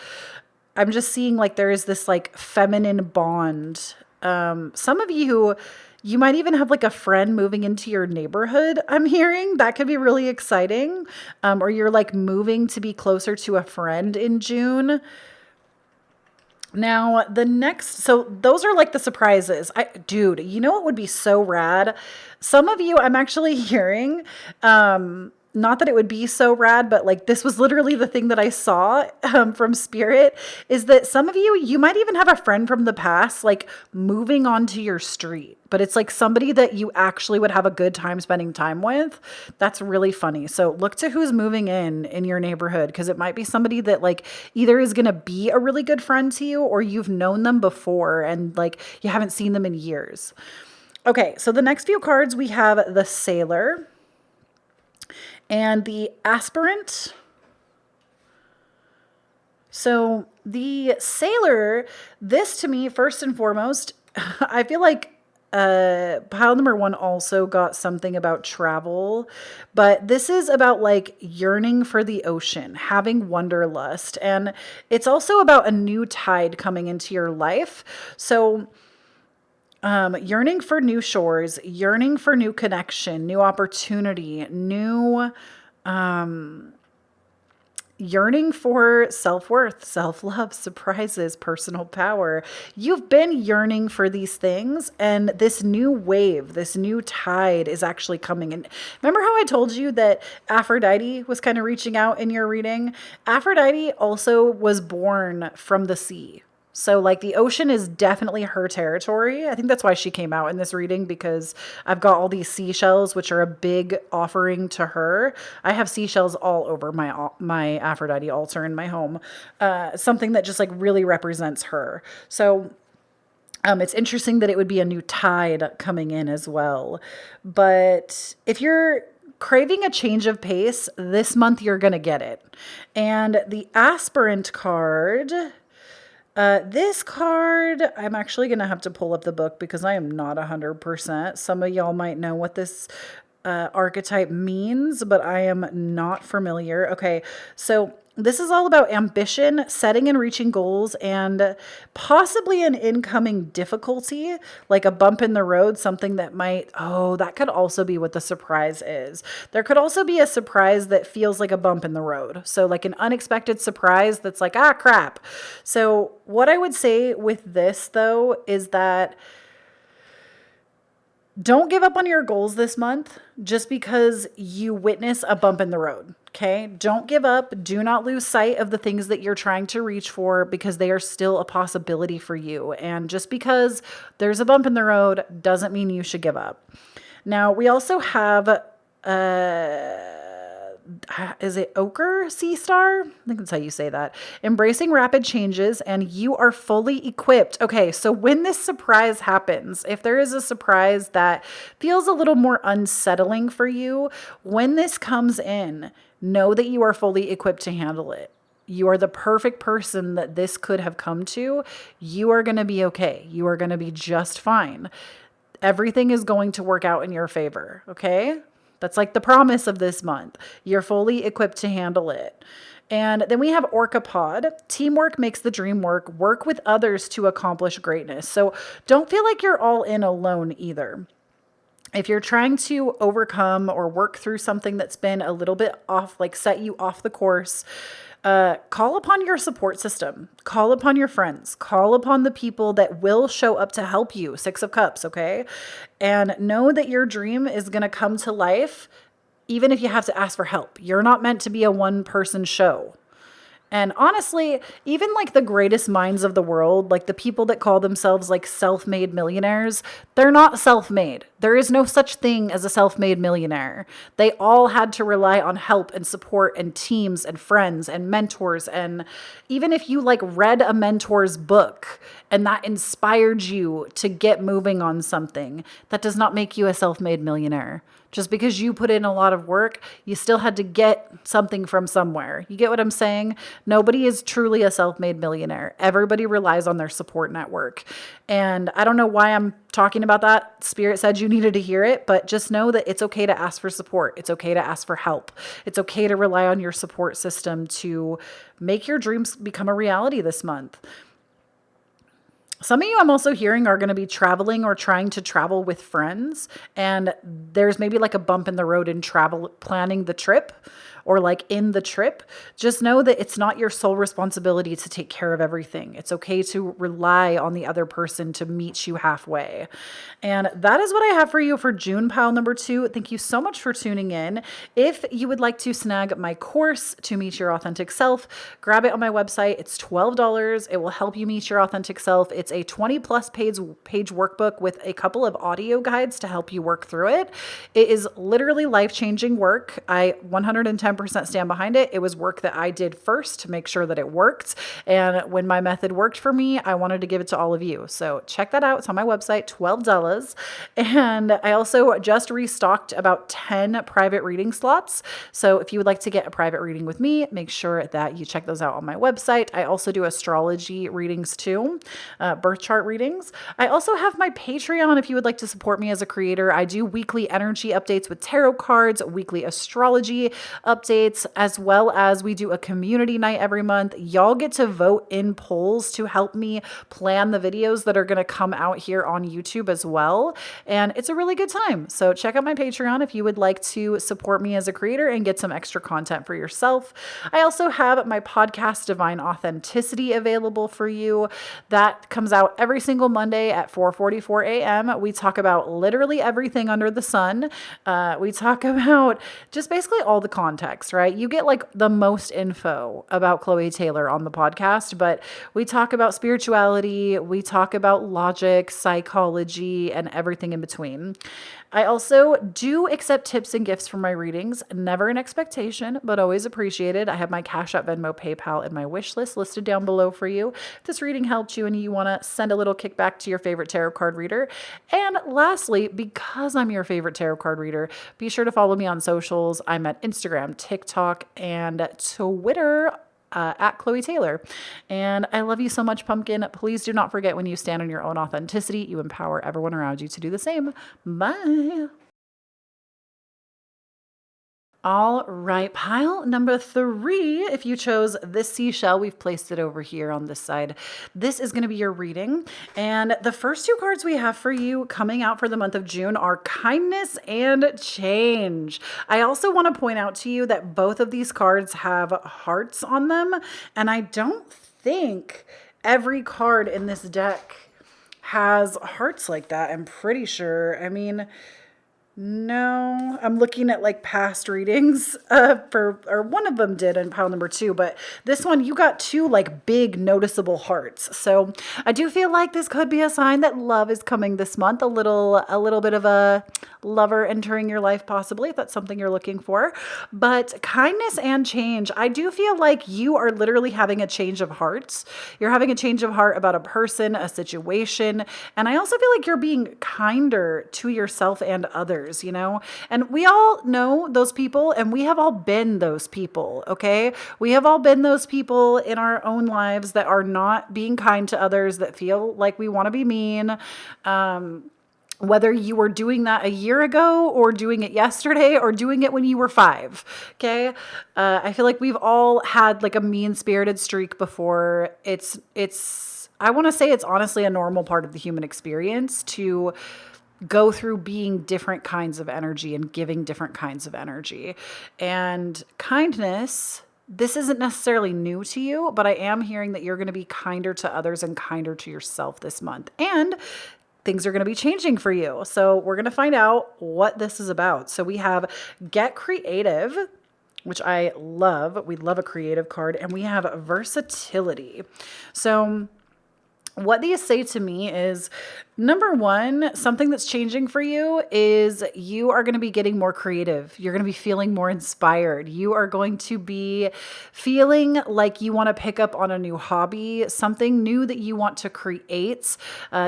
I'm just seeing like there is this like feminine bond. Some of you might even have like a friend moving into your neighborhood. I'm hearing that could be really exciting. Or you're like moving to be closer to a friend in June. Now, so those are like the surprises. Dude, you know what would be so rad? Some of you, I'm actually hearing, not that it would be so rad, but like this was literally the thing that I saw from Spirit, is that some of you might even have a friend from the past like moving onto your street, but it's like somebody that you actually would have a good time spending time with. That's really funny. So look to who's moving in your neighborhood, because it might be somebody that like either is going to be a really good friend to you, or you've known them before and like you haven't seen them in years. Okay, so the next few cards, we have the Sailor and the Aspirant. So the Sailor, this to me, first and foremost, I feel like pile number one also got something about travel, but this is about like yearning for the ocean, having wanderlust, and it's also about a new tide coming into your life. So yearning for new shores, yearning for new connection, new opportunity, yearning for self-worth, self-love, surprises, personal power. You've been yearning for these things, and this new wave, this new tide is actually coming. And remember how I told you that Aphrodite was kind of reaching out in your reading? Aphrodite also was born from the sea. So like the ocean is definitely her territory. I think that's why she came out in this reading, because I've got all these seashells, which are a big offering to her. I have seashells all over my Aphrodite altar in my home. Something that just like really represents her. So it's interesting that it would be a new tide coming in as well. But if you're craving a change of pace this month, you're going to get it. And the Aspirant card, this card, I'm actually going to have to pull up the book because I am not 100%. Some of y'all might know what this archetype means, but I am not familiar. Okay, so this is all about ambition, setting and reaching goals, and possibly an incoming difficulty, like a bump in the road, something that that could also be what the surprise is. There could also be a surprise that feels like a bump in the road. So like an unexpected surprise that's like, crap. So what I would say with this though is that don't give up on your goals this month just because you witness a bump in the road, okay? Don't give up. Do not lose sight of the things that you're trying to reach for, because they are still a possibility for you. And just because there's a bump in the road doesn't mean you should give up. Now, we also have is it Ochre Sea Star? I think that's how you say that. Embracing rapid changes, and you are fully equipped. Okay, so when this surprise happens, if there is a surprise that feels a little more unsettling for you, when this comes in, know that you are fully equipped to handle it. You are the perfect person that this could have come to. You are going to be okay. You are going to be just fine. Everything is going to work out in your favor, okay? That's like the promise of this month. You're fully equipped to handle it. And then we have Orcapod. Teamwork makes the dream work. Work with others to accomplish greatness. So don't feel like you're all in alone either. If you're trying to overcome or work through something that's been a little bit off, like set you off the course, call upon your support system. Call upon your friends. Call upon the people that will show up to help you. Six of Cups, okay? And know that your dream is going to come to life even if you have to ask for help. You're not meant to be a one-person show. And honestly, even like the greatest minds of the world, like the people that call themselves like self-made millionaires, they're not self-made. There is no such thing as a self-made millionaire. They all had to rely on help and support and teams and friends and mentors. And even if you like read a mentor's book and that inspired you to get moving on something, that does not make you a self-made millionaire. Just because you put in a lot of work, you still had to get something from somewhere. You get what I'm saying? Nobody is truly a self-made millionaire. Everybody relies on their support network. And I don't know why I'm talking about that. Spirit said you needed to hear it, but just know that it's okay to ask for support. It's okay to ask for help. It's okay to rely on your support system to make your dreams become a reality this month. Some of you I'm also hearing are going to be traveling or trying to travel with friends. And there's maybe like a bump in the road in travel, planning the trip or like in the trip. Just know that it's not your sole responsibility to take care of everything. It's okay to rely on the other person to meet you halfway. And that is what I have for you for June pile number 2. Thank you so much for tuning in. If you would like to snag my course to meet your authentic self, grab it on my website. It's $12. It will help you meet your authentic self. It's a 20 plus page workbook with a couple of audio guides to help you work through it. It is literally life-changing work. I 110% stand behind it. It was work that I did first to make sure that it worked. And when my method worked for me, I wanted to give it to all of you. So check that out. It's on my website, $12. And I also just restocked about 10 private reading slots. So if you would like to get a private reading with me, make sure that you check those out on my website. I also do astrology readings too, birth chart readings. I also have my Patreon if you would like to support me as a creator. I do weekly energy updates with tarot cards, weekly astrology updates, as well as we do a community night every month. Y'all get to vote in polls to help me plan the videos that are going to come out here on YouTube as well. And it's a really good time. So check out my Patreon if you would like to support me as a creator and get some extra content for yourself. I also have my podcast, Divine Authenticity, available for you. That comes out every single Monday at 4:44 a.m. We talk about literally everything under the sun. We talk about just basically all the context, right? You get like the most info about Kloee Taylor on the podcast, but we talk about spirituality, we talk about logic, psychology, and everything in between. I also do accept tips and gifts from my readings. Never an expectation, but always appreciated. I have my Cashapp, Venmo, PayPal, and my wish list listed down below for you. If this reading helped you and you want to send a little kickback to your favorite tarot card reader. And lastly, because I'm your favorite tarot card reader, be sure to follow me on socials. I'm at Instagram, TikTok, and Twitter at Kloee Taylor. And I love you so much, Pumpkin. Please do not forget, when you stand on your own authenticity, you empower everyone around you to do the same. Bye. All right, pile number 3. If you chose this seashell, we've placed it over here on this side. This is going to be your reading. And the first 2 cards we have for you coming out for the month of June are kindness and change. I also want to point out to you that both of these cards have hearts on them. And I don't think every card in this deck has hearts like that. I'm pretty sure. I mean, no, I'm looking at like past readings or one of them did in pile number 2, but this one you got 2 like big noticeable hearts. So I do feel like this could be a sign that love is coming this month. A little bit of a lover entering your life, possibly, if that's something you're looking for. But kindness and change, I do feel like you are literally having a change of hearts. You're having a change of heart about a person, a situation, and I also feel like you're being kinder to yourself and others. You know, and we all know those people, and we have all been those people. Okay. We have all been those people in our own lives that are not being kind to others, that feel like we want to be mean. Whether you were doing that a year ago or doing it yesterday or doing it when you were 5. Okay. I feel like we've all had like a mean-spirited streak before. I want to say it's honestly a normal part of the human experience to go through being different kinds of energy and giving different kinds of energy. And kindness, this isn't necessarily new to you, but I am hearing that you're going to be kinder to others and kinder to yourself this month. And things are going to be changing for you. So we're going to find out what this is about. So we have Get Creative, which I love. We love a creative card. And we have Versatility. So what these say to me is Number one, something that's changing for you is you are going to be getting more creative. You're going to be feeling more inspired. You are going to be feeling like you want to pick up on a new hobby, something new that you want to create.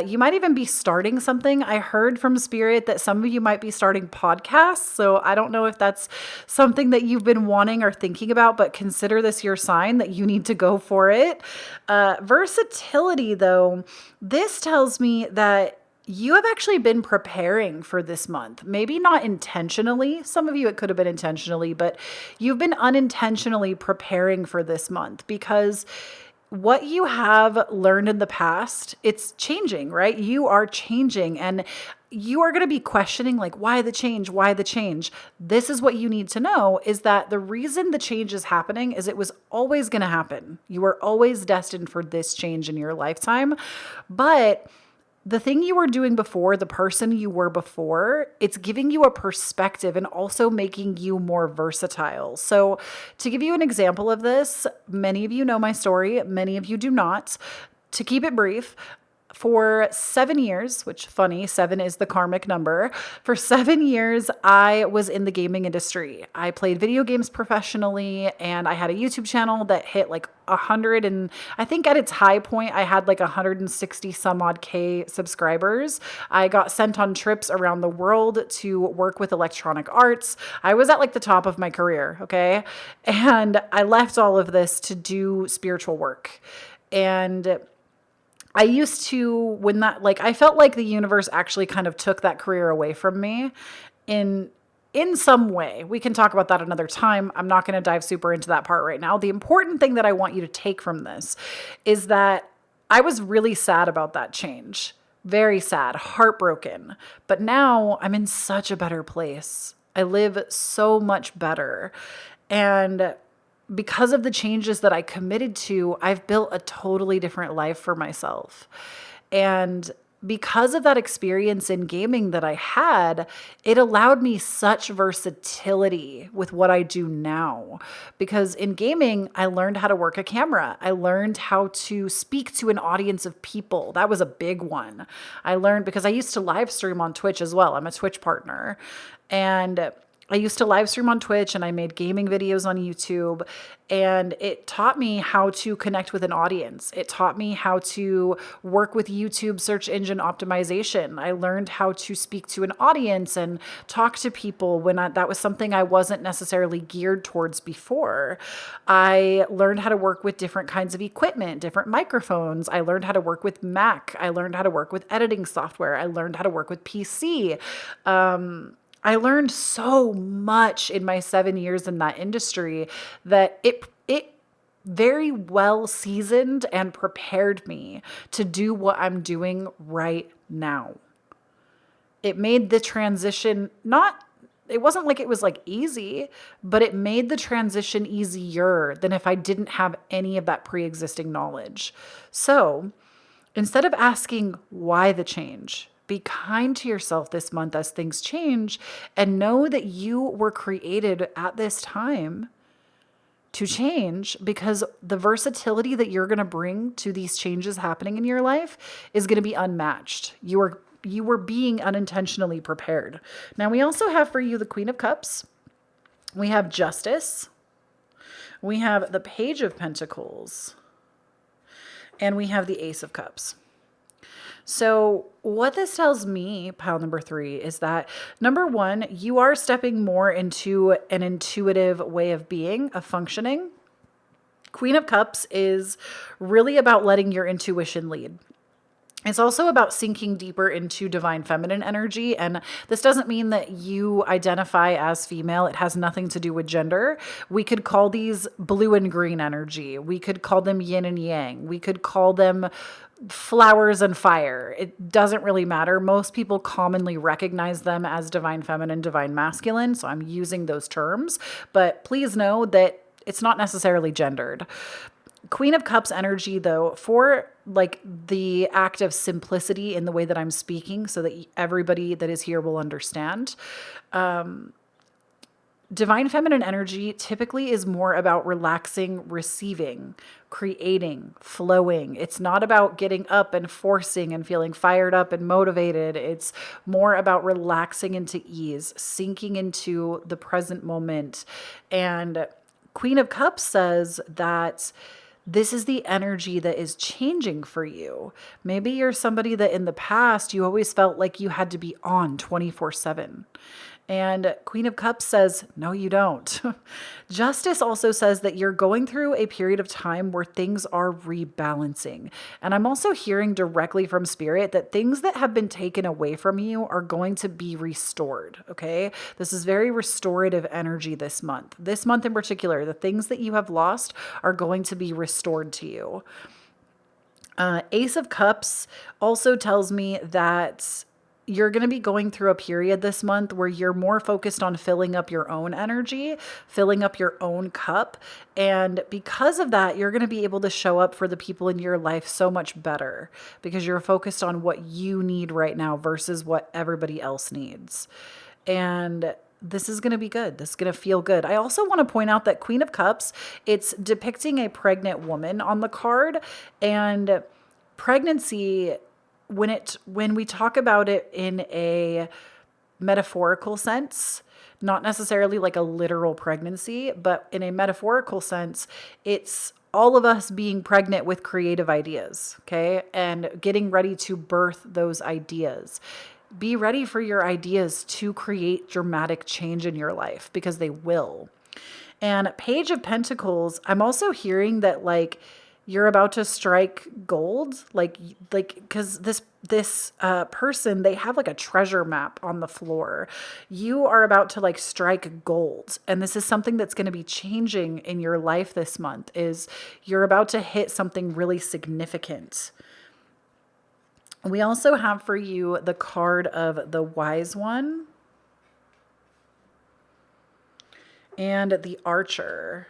You might even be starting something. I heard from Spirit that some of you might be starting podcasts. So I don't know if that's something that you've been wanting or thinking about, but consider this your sign that you need to go for it. Versatility, though, this tells me that you have actually been preparing for this month. Maybe not intentionally. Some of you, it could have been intentionally, but you've been unintentionally preparing for this month because what you have learned in the past, it's changing, right? You are changing and you are going to be questioning like, why the change? Why the change? This is what you need to know is that the reason the change is happening is it was always going to happen. You were always destined for this change in your lifetime. But the thing you were doing before, the person you were before, it's giving you a perspective and also making you more versatile. So to give you an example of this, many of you know my story, many of you do not. To keep it brief, for 7 years, which funny, 7 is the karmic number. For 7 years, I was in the gaming industry. I played video games professionally and I had a YouTube channel that hit like 100 and I think at its high point, I had like 160 some odd K subscribers. I got sent on trips around the world to work with electronic arts. I was at like the top of my career. Okay. And I left all of this to do spiritual work. And I used to, when that, like, I felt like the universe actually kind of took that career away from me in some way. We can talk about that another time. I'm not going to dive super into that part right now. The important thing that I want you to take from this is that I was really sad about that change. Very sad, heartbroken. But now I'm in such a better place. I live so much better. And because of the changes that I committed to, I've built a totally different life for myself. And because of that experience in gaming that I had, it allowed me such versatility with what I do now. Because in gaming, I learned how to work a camera. I learned how to speak to an audience of people. That was a big one. I learned because I used to live stream on Twitch as well. I'm a Twitch partner. And I used to live stream on Twitch and I made gaming videos on YouTube, and it taught me how to connect with an audience. It taught me how to work with YouTube search engine optimization. I learned how to speak to an audience and talk to people when that was something I wasn't necessarily geared towards before. I learned how to work with different kinds of equipment, different microphones. I learned how to work with Mac. I learned how to work with editing software. I learned how to work with PC. I learned so much in my 7 years in that industry that it very well seasoned and prepared me to do what I'm doing right now. It made the transition it wasn't like it was like easy, but it made the transition easier than if I didn't have any of that pre-existing knowledge. So instead of asking why the change, be kind to yourself this month as things change and know that you were created at this time to change, because the versatility that you're going to bring to these changes happening in your life is going to be unmatched. You were being unintentionally prepared. Now we also have for you the Queen of Cups. We have Justice. We have the Page of Pentacles. And we have the Ace of Cups. So what this tells me, pile number 3, is that number 1, you are stepping more into an intuitive way of being, of functioning. Queen of Cups is really about letting your intuition lead. It's also about sinking deeper into divine feminine energy. And this doesn't mean that you identify as female. It has nothing to do with gender. We could call these blue and green energy. We could call them yin and yang. We could call them flowers and fire. It doesn't really matter. Most people commonly recognize them as divine feminine, divine masculine. So I'm using those terms. But please know that it's not necessarily gendered. Queen of Cups energy, though, for like the act of simplicity in the way that I'm speaking so that everybody that is here will understand. Divine feminine energy typically is more about relaxing, receiving, creating, flowing. It's not about getting up and forcing and feeling fired up and motivated. It's more about relaxing into ease, sinking into the present moment. And Queen of Cups says that this is the energy that is changing for you. Maybe you're somebody that in the past you always felt like you had to be on 24/7. And Queen of Cups says, no, you don't. Justice also says that you're going through a period of time where things are rebalancing. And I'm also hearing directly from Spirit that things that have been taken away from you are going to be restored. Okay. This is very restorative energy this month. This month in particular, the things that you have lost are going to be restored to you. Ace of Cups also tells me that you're going to be going through a period this month where you're more focused on filling up your own energy, filling up your own cup. And because of that, you're going to be able to show up for the people in your life so much better because you're focused on what you need right now versus what everybody else needs. And this is going to be good. This is going to feel good. I also want to point out that Queen of Cups, it's depicting a pregnant woman on the card, and pregnancy, when we talk about it in a metaphorical sense, not necessarily like a literal pregnancy, but in a metaphorical sense, it's all of us being pregnant with creative ideas, okay? And getting ready to birth those ideas. Be ready for your ideas to create dramatic change in your life because they will. And Page of Pentacles, I'm also hearing that like you're about to strike gold, like because this person, they have like a treasure map on the floor. You are about to like strike gold, and this is something that's going to be changing in your life this month. Is you're about to hit something really significant. We also have for you the card of the Wise One and the Archer.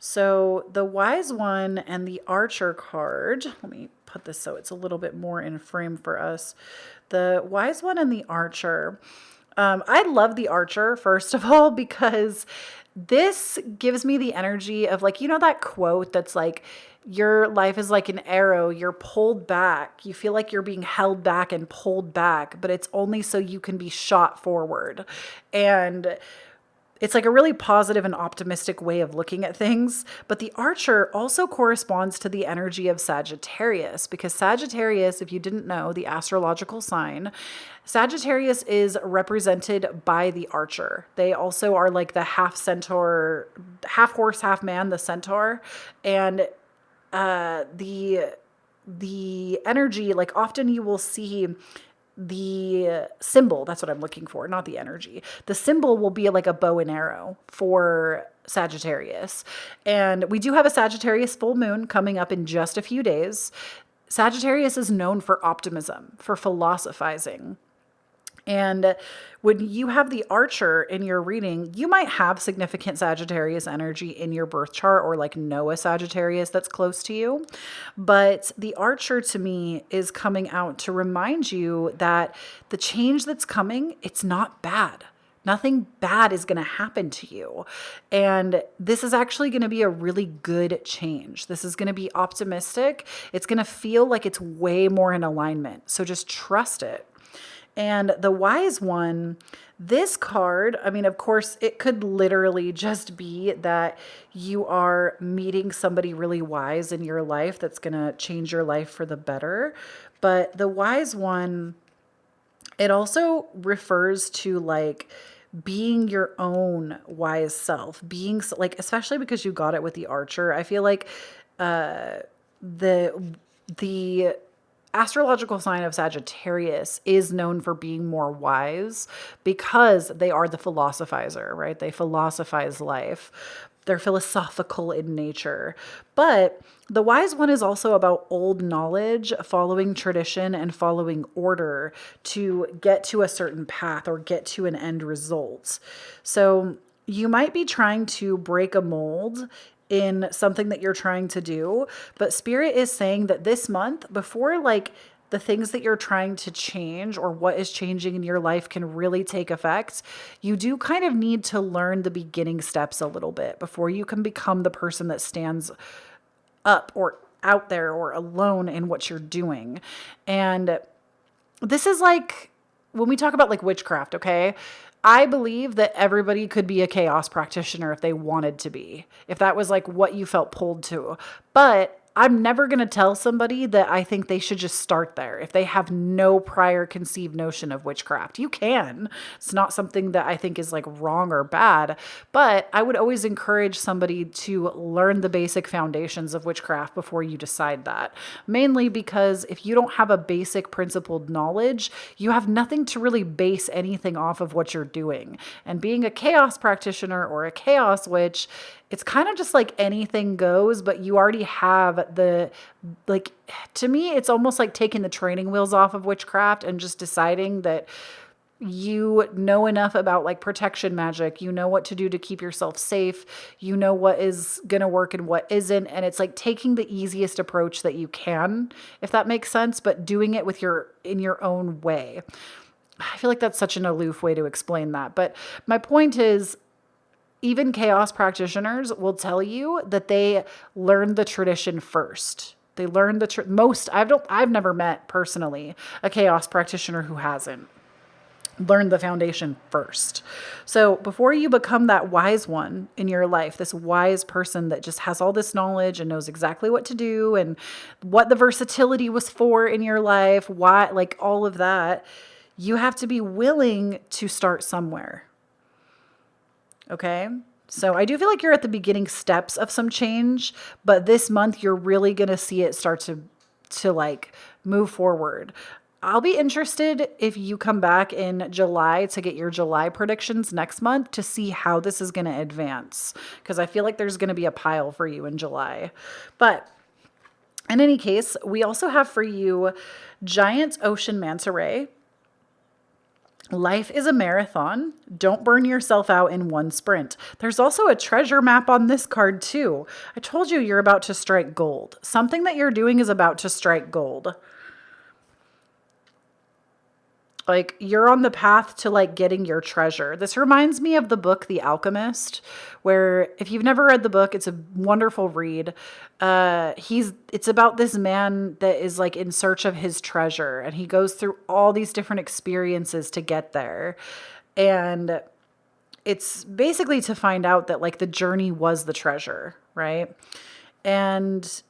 So the Wise One and the Archer card, let me put this so it's a little bit more in frame for us. The Wise One and the Archer. I love the Archer, first of all, because this gives me the energy of like, you know, that quote that's like, your life is like an arrow. You're pulled back. You feel like you're being held back and pulled back, but it's only so you can be shot forward. And it's like a really positive and optimistic way of looking at things. But the Archer also corresponds to the energy of Sagittarius, because Sagittarius, if you didn't know, the astrological sign, Sagittarius is represented by the Archer. They also are like the half centaur, half horse, half man, the centaur. And the energy, like often you will see the symbol, that's what I'm looking for, not the energy. The symbol will be like a bow and arrow for Sagittarius. And we do have a Sagittarius full moon coming up in just a few days. Sagittarius is known for optimism, for philosophizing. And when you have the Archer in your reading, you might have significant Sagittarius energy in your birth chart or like know a Sagittarius that's close to you. But the Archer to me is coming out to remind you that the change that's coming, it's not bad. Nothing bad is going to happen to you. And this is actually going to be a really good change. This is going to be optimistic. It's going to feel like it's way more in alignment. So just trust it. And the Wise One, this card, I mean, of course, it could literally just be that you are meeting somebody really wise in your life that's going to change your life for the better. But the Wise One, it also refers to like being your own wise self, being like, especially because you got it with the Archer. I feel like the astrological sign of Sagittarius is known for being more wise because they are the philosophizer, right? They philosophize life. They're philosophical in nature. But the Wise One is also about old knowledge, following tradition and following order to get to a certain path or get to an end result. So you might be trying to break a mold in something that you're trying to do, but Spirit is saying that this month, before like the things that you're trying to change or what is changing in your life can really take effect, you do kind of need to learn the beginning steps a little bit before you can become the person that stands up or out there or alone in what you're doing. And this is like when we talk about like witchcraft, okay? I believe that everybody could be a chaos practitioner if they wanted to be, if that was like what you felt pulled to. But I'm never going to tell somebody that I think they should just start there if they have no prior conceived notion of witchcraft. You can. It's not something that I think is like wrong or bad, but I would always encourage somebody to learn the basic foundations of witchcraft before you decide that. Mainly because if you don't have a basic principled knowledge, you have nothing to really base anything off of what you're doing. And being a chaos practitioner or a chaos witch, it's kind of just like anything goes, but you already have like, to me, it's almost like taking the training wheels off of witchcraft and just deciding that you know enough about like protection magic. You know what to do to keep yourself safe. You know what is going to work and what isn't. And it's like taking the easiest approach that you can, if that makes sense, but doing it in your own way. I feel like that's such an aloof way to explain that. But my point is, even chaos practitioners will tell you that they learned the tradition first. They learned I've never met personally a chaos practitioner who hasn't learned the foundation first. So before you become that wise one in your life, this wise person that just has all this knowledge and knows exactly what to do and what the versatility was for in your life, why, like all of that, you have to be willing to start somewhere. Okay. So I do feel like you're at the beginning steps of some change, but this month you're really going to see it start to like move forward. I'll be interested if you come back in July to get your July predictions next month to see how this is going to advance, because I feel like there's going to be a pile for you in July. But in any case, we also have for you Giant Ocean Manta Ray. Life is a marathon. Don't burn yourself out in one sprint. There's also a treasure map on this card too. I told you you're about to strike gold. Something that you're doing is about to strike gold. Like you're on the path to like getting your treasure. This reminds me of the book, The Alchemist, where if you've never read the book, it's a wonderful read. It's about this man that is like in search of his treasure, and he goes through all these different experiences to get there. And it's basically to find out that like the journey was the treasure, right? And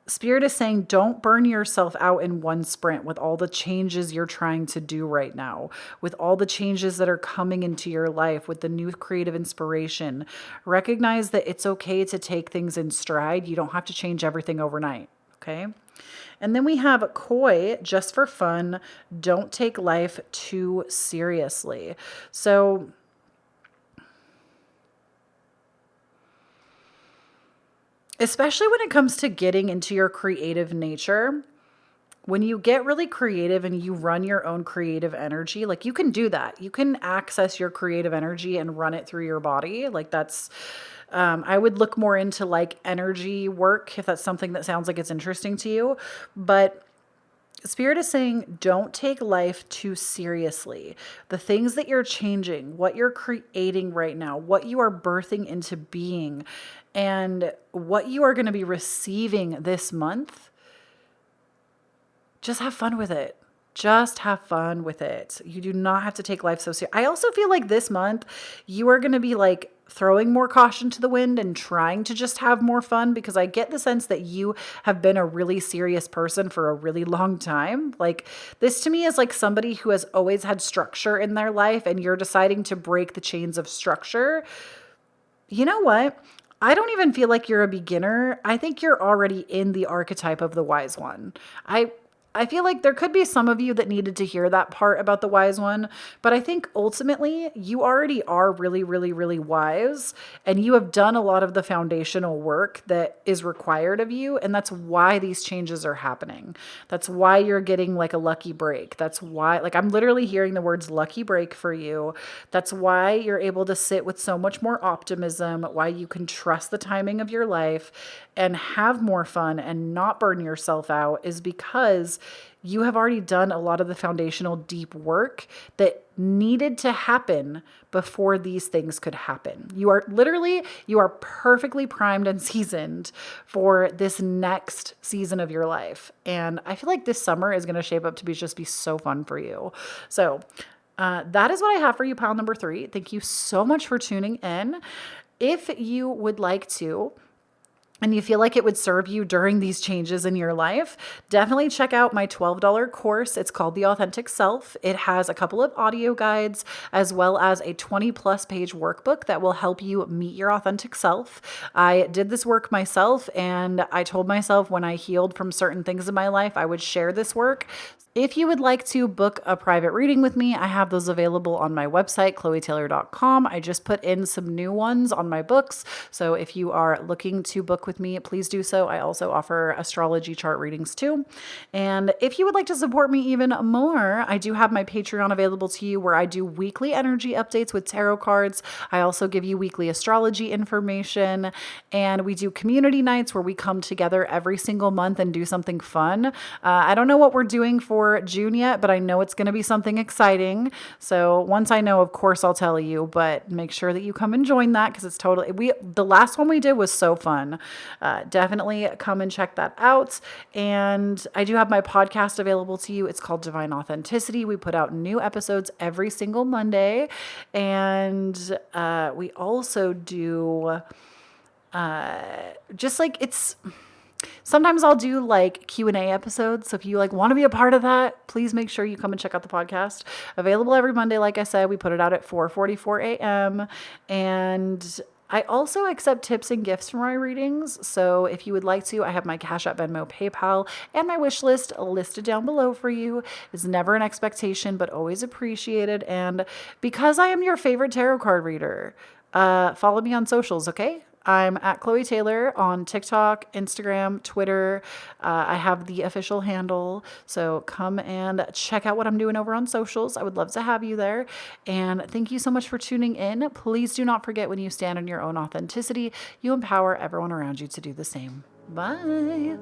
Spirit is saying, don't burn yourself out in one sprint with all the changes you're trying to do right now, with all the changes that are coming into your life, with the new creative inspiration. Recognize that it's okay to take things in stride. You don't have to change everything overnight. Okay. And then we have Koi, just for fun. Don't take life too seriously. So especially when it comes to getting into your creative nature, when you get really creative and you run your own creative energy, like you can do that. You can access your creative energy and run it through your body. Like that's, I would look more into like energy work if that's something that sounds like it's interesting to you. But Spirit is saying, don't take life too seriously. The things that you're changing, what you're creating right now, what you are birthing into being, and what you are going to be receiving this month, just have fun with it. Just have fun with it. You do not have to take life so seriously. I also feel like this month you are going to be like throwing more caution to the wind and trying to just have more fun, because I get the sense that you have been a really serious person for a really long time. Like this to me is like somebody who has always had structure in their life, and you're deciding to break the chains of structure. You know what? I don't even feel like you're a beginner. I think you're already in the archetype of the wise one. I feel like there could be some of you that needed to hear that part about the wise one, but I think ultimately you already are really, really, really wise, and you have done a lot of the foundational work that is required of you, and that's why these changes are happening. That's why you're getting like a lucky break. That's why, like I'm literally hearing the words lucky break for you. That's why you're able to sit with so much more optimism, why you can trust the timing of your life and have more fun and not burn yourself out, is because you have already done a lot of the foundational deep work that needed to happen before these things could happen. You are perfectly primed and seasoned for this next season of your life. And I feel like this summer is going to shape up to just be so fun for you. So that is what I have for you, pile number 3. Thank you so much for tuning in. If you would like to, and you feel like it would serve you during these changes in your life, definitely check out my $12 course. It's called The Authentic Self. It has a couple of audio guides as well as a 20+ page workbook that will help you meet your authentic self. I did this work myself, and I told myself when I healed from certain things in my life, I would share this work. If you would like to book a private reading with me, I have those available on my website, KhloeTaylor.com. I just put in some new ones on my books. So if you are looking to book with me, please do so. I also offer astrology chart readings too. And if you would like to support me even more, I do have my Patreon available to you, where I do weekly energy updates with tarot cards. I also give you weekly astrology information, and we do community nights where we come together every single month and do something fun. I don't know what we're doing for June yet, but I know it's going to be something exciting. So once I know, of course, I'll tell you, but make sure that you come and join that, because it's the last one we did was so fun. Definitely come and check that out. And I do have my podcast available to you. It's called Divine Authenticity. We put out new episodes every single Monday. And we also do sometimes I'll do like Q&A episodes. So if you want to be a part of that, please make sure you come and check out the podcast. Available every Monday. Like I said, we put it out at 4:44 a.m. And I also accept tips and gifts for my readings. So if you would like to, I have my Cashapp, Venmo, PayPal, and my wish list listed down below for you. It's never an expectation, but always appreciated. And because I am your favorite tarot card reader, follow me on socials, okay? I'm at Kloee Taylor on TikTok, Instagram, Twitter. I have the official handle. So come and check out what I'm doing over on socials. I would love to have you there. And thank you so much for tuning in. Please do not forget, when you stand in your own authenticity, you empower everyone around you to do the same. Bye.